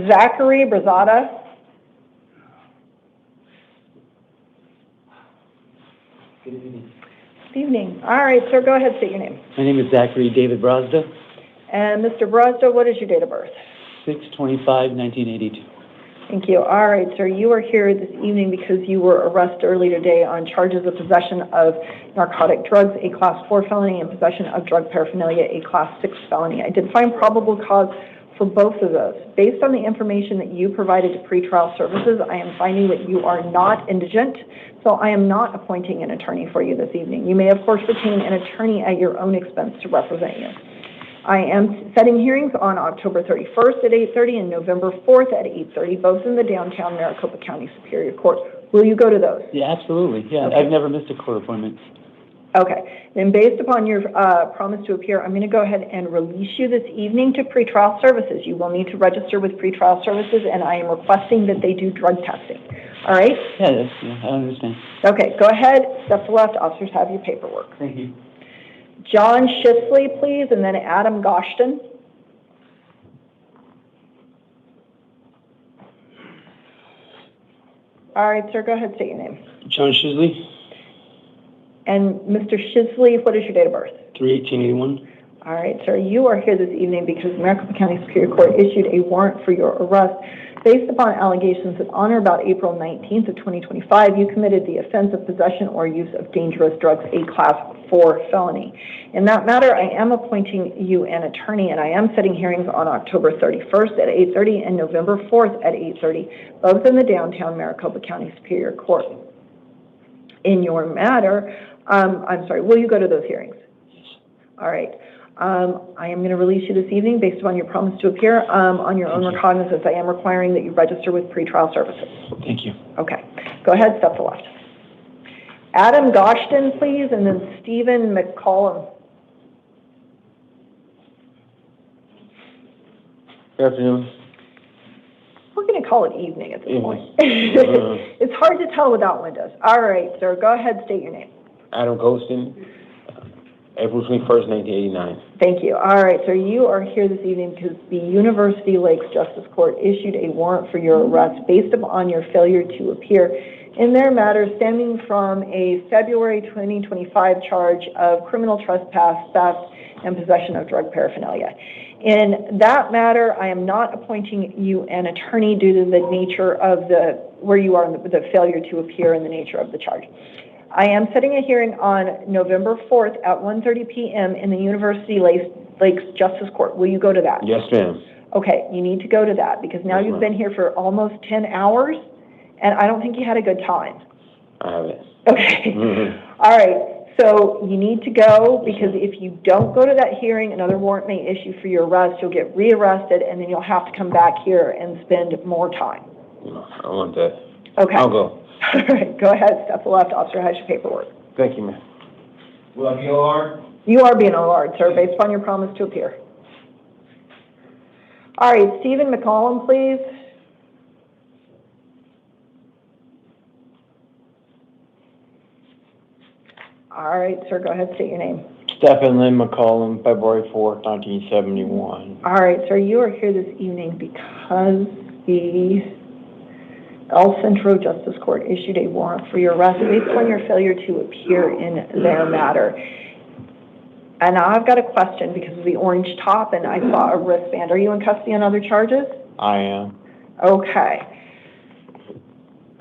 Zachary Brazada. Good evening. Good evening. All right, sir, go ahead, state your name. My name is Zachary David Brazda, And Mr. Brazda, what is your date of birth? 6/25/1982. Thank you. All right, sir, you are here this evening because you were arrested early today on charges of possession of narcotic drugs, a Class 4 felony, and possession of drug paraphernalia, a Class 6 felony. I did find probable cause for both of those. Based on the information that you provided to pretrial services, I am finding that you are not indigent, so I am not appointing an attorney for you this evening. You may, of course, retain an attorney at your own expense to represent you. I am setting hearings on October 31st at 8:30 and November 4th at 8:30, both in the downtown Maricopa County Superior Court. Will you go to those? Yeah, absolutely. Yeah, Okay. I've never missed a court appointment. Okay. Then based upon your promise to appear, I'm going to go ahead and release you this evening to pretrial services. You will need to register with pretrial services, and I am requesting that they do drug testing. All right? Yeah, I understand. Okay, go ahead. Step to the left. Officers have your paperwork. Thank you. John Shisley, please, and then Adam Goshton. All right, sir, go ahead, state your name. John Shisley, And Mr. Shisley, what is your date of birth? 3/18/81. All right, sir, you are here this evening because Maricopa County Superior Court issued a warrant for your arrest based upon allegations that on or about April 19th of 2025, you committed the offense of possession or use of dangerous drugs, a Class 4 felony. In that matter, I am appointing you an attorney, and I am setting hearings on October 31st at 8:30 and November 4th at 8:30, both in the downtown Maricopa County Superior Court. In your matter, will you go to those hearings? Yes. All right. I am going to release you this evening based upon your promise to appear on your own recognizance. I am requiring that you register with pretrial services. Thank you. Okay. Go ahead, step to left. Adam Goshton, please, and then Stephen McCollum. Good afternoon. We're going to call it evening at this point. It's hard to tell without windows. All right, sir. Go ahead, state your name. Adam Colston, April 21st, 1989. Thank you. All right, so you are here this evening because the University Lakes Justice Court issued a warrant for your arrest based upon your failure to appear in their matter stemming from a February 2025 charge of criminal trespass, theft, and possession of drug paraphernalia. In that matter, I am not appointing you an attorney due to the nature of where you are in the failure to appear and the nature of the charge. I am setting a hearing on November 4th at 1:30 p.m. in the University Lakes Justice Court. Will you go to that? Yes, ma'am. Okay, you need to go to that because now you've been here for almost 10 hours, and I don't think you had a good time. I have it. Okay. All right. So you need to go because if you don't go to that hearing, another warrant may issue for your arrest. You'll get rearrested, and then you'll have to come back here and spend more time. I want that. Okay. I'll go. All right. Go ahead. Step to the left. Officer has your paperwork. Thank you, ma'am. Will I be OR? You are being alarmed, sir, based upon your promise to appear. All right. Stephen McCollum, please. All right, sir. Go ahead. State your name. Stephen Lynn McCollum, February 4th, 1971. All right, sir, you are here this evening because the El Centro Justice Court issued a warrant for your arrest based on your failure to appear in their matter. And now I've got a question because of the orange top and I saw a wristband. Are you in custody on other charges? I am. Okay.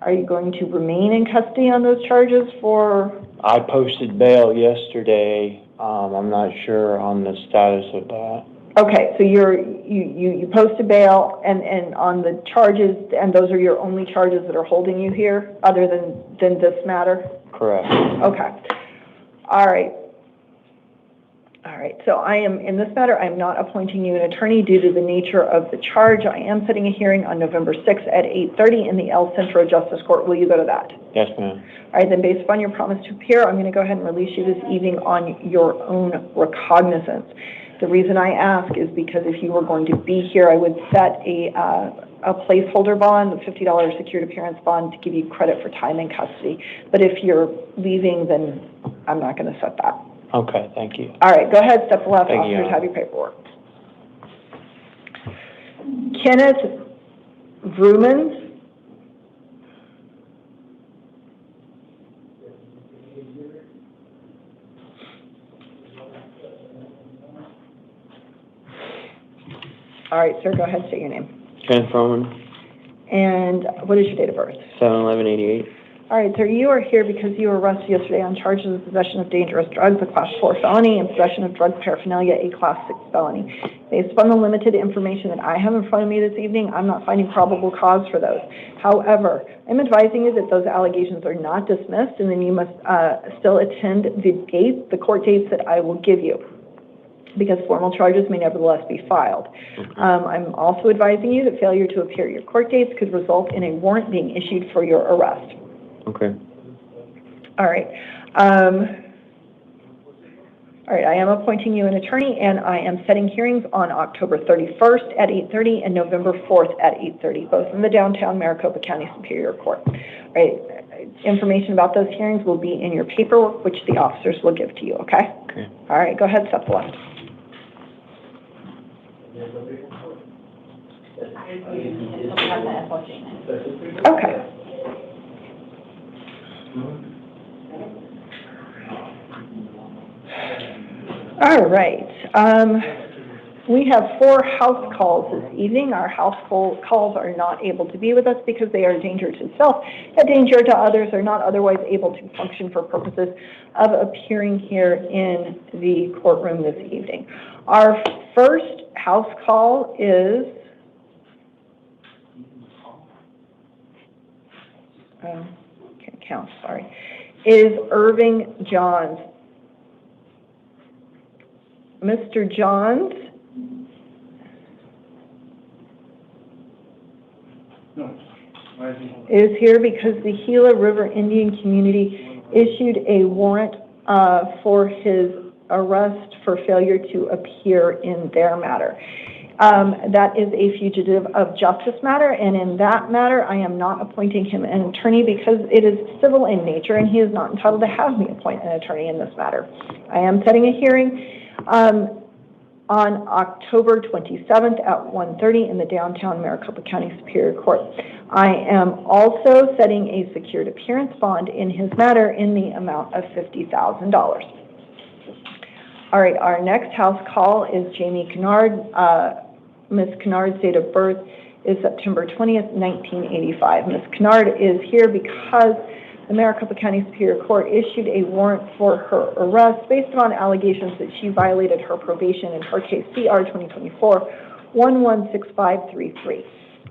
Are you going to remain in custody on those charges for? I posted bail yesterday. I'm not sure on the status of that. Okay, so you posted bail and on the charges, and those are your only charges that are holding you here other than this matter? Correct. Okay. All right. All right, so I am, in this matter, I'm not appointing you an attorney due to the nature of the charge. I am setting a hearing on November 6th at 8:30 in the El Centro Justice Court. Will you go to that? Yes, ma'am. All right, then based upon your promise to appear, I'm going to go ahead and release you this evening on your own recognizance. The reason I ask is because if you were going to be here, I would set a placeholder bond, a $50 secured appearance bond, to give you credit for time in custody. But if you're leaving, then I'm not going to set that. Okay, thank you. All right, go ahead, step left, Thank you. officers, have your paperwork. Kenneth Vrooman. All right, sir, go ahead, state your name. Kenneth Froman, And what is your date of birth? 7/11/88. All right, sir, you are here because you were arrested yesterday on charges of possession of dangerous drugs, a Class 4 felony, and possession of drug paraphernalia, a Class 6 felony. Based upon the limited information that I have in front of me this evening, I'm not finding probable cause for those. However, I'm advising you that those allegations are not dismissed, and then you must still attend the court dates that I will give you, because formal charges may nevertheless be filed. I'm also advising you that failure to appear at your court dates could result in a warrant being issued for your arrest. Okay. All right. All right, I am appointing you an attorney, and I am setting hearings on October 31st at 8:30 and November 4th at 8:30, both in the downtown Maricopa County Superior Court. All right, information about those hearings will be in your paperwork, which the officers will give to you, okay? Okay. All right, go ahead, step left. Okay. All right. We have 4 house calls this evening. Our house calls are not able to be with us because they are a danger to self, a danger to others, or not otherwise able to function for purposes of appearing here in the courtroom this evening. Our first house call is can't count, sorry, is Irving Johns. Mr. Johns is here because the Gila River Indian community issued a warrant for his arrest for failure to appear in their matter. That is a fugitive of justice matter, and in that matter, I am not appointing him an attorney because it is civil in nature, and he is not entitled to have me appoint an attorney in this matter. I am setting a hearing on October 27th at 1:30 in the downtown Maricopa County Superior Court. I am also setting a secured appearance bond in his matter in the amount of $50,000. All right, our next house call is Jamie Kennard. Ms. Kennard's date of birth is September 20th, 1985. Ms. Kennard is here because the Maricopa County Superior Court issued a warrant for her arrest based on allegations that she violated her probation in her case CR 2024-116533.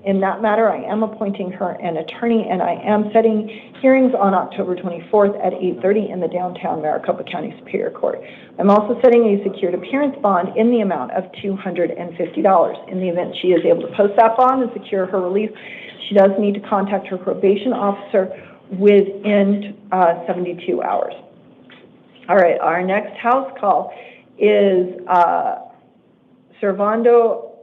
In that matter, I am appointing her an attorney, and I am setting hearings on October 24th at 8:30 in the downtown Maricopa County Superior Court. I'm also setting a secured appearance bond in the amount of $250. In the event she is able to post that bond and secure her release, she does need to contact her probation officer within 72 hours. All right, our next house call is Servando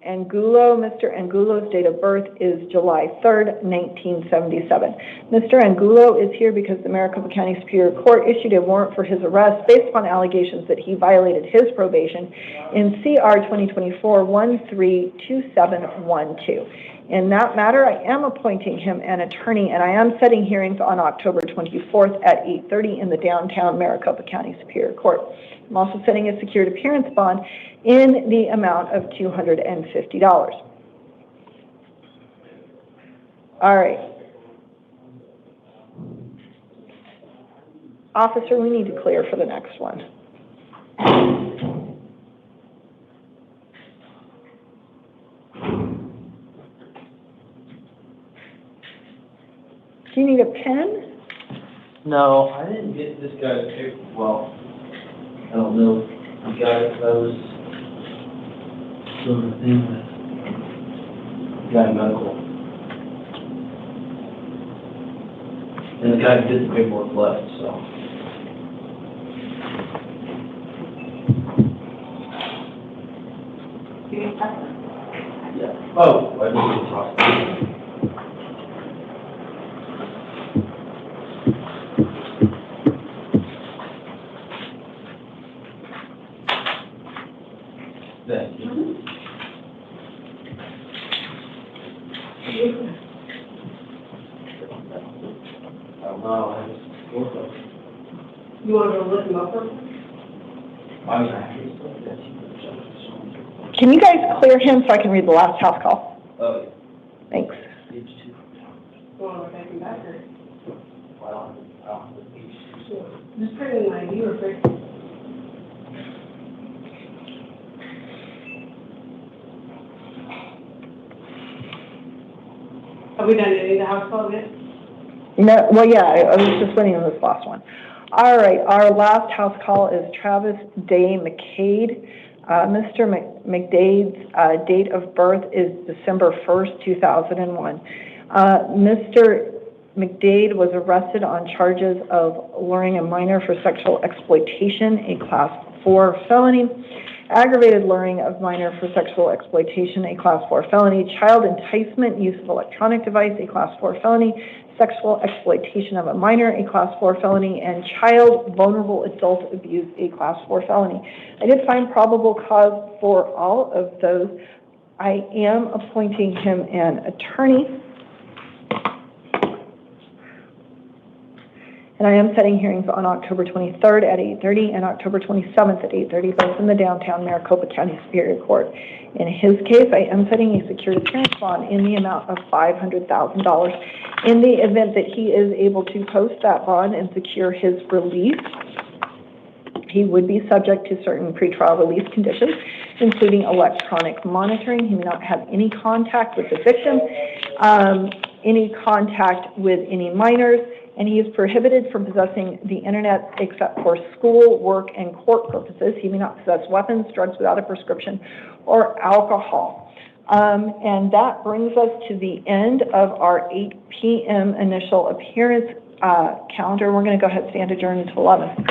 Angulo. Mr. Angulo's date of birth is July 3rd, 1977. Mr. Angulo is here because the Maricopa County Superior Court issued a warrant for his arrest based upon allegations that he violated his probation in CR 2024-132712. In that matter, I am appointing him an attorney, and I am setting hearings on October 24th at 8:30 in the downtown Maricopa County Superior Court. I'm also setting a secured appearance bond in the amount of $250. All right. Officer, we need to clear for the next one. Do you need a pen? No, I didn't get this guy's paper. Well, I don't know. The guy that was doing the thing with guy medical. And the guy did the paperwork left, so. Yeah. Oh, I didn't talk. Thank you. You want to go look him up first? Can you guys clear him so I can read the last house call? Oh, yeah. Thanks. You want to take him back or? Just put in my viewer first. Have we done any of the house calls yet? No, well, yeah, I was just waiting on this last one. All right, our last house call is Travis Day McCade. Mr. McDade's date of birth is December 1st, 2001. Mr. McDade was arrested on charges of luring a minor for sexual exploitation, a Class 4 felony, aggravated luring of minor for sexual exploitation, a Class 4 felony, child enticement, use of electronic device, a Class 4 felony, sexual exploitation of a minor, a Class 4 felony, and child vulnerable adult abuse, a Class 4 felony. I did find probable cause for all of those. I am appointing him an attorney. And I am setting hearings on October 23rd at 8:30 and October 27th at 8:30, both in the downtown Maricopa County Superior Court. In his case, I am setting a secured appearance bond in the amount of $500,000. In the event that he is able to post that bond and secure his release, he would be subject to certain pretrial release conditions, including electronic monitoring. He may not have any contact with the victim, any contact with any minors, and he is prohibited from possessing the internet except for school, work, and court purposes. He may not possess weapons, drugs without a prescription, or alcohol. And that brings us to the end of our 8 p.m. initial appearance calendar. We're going to go ahead and stand adjourned until 11.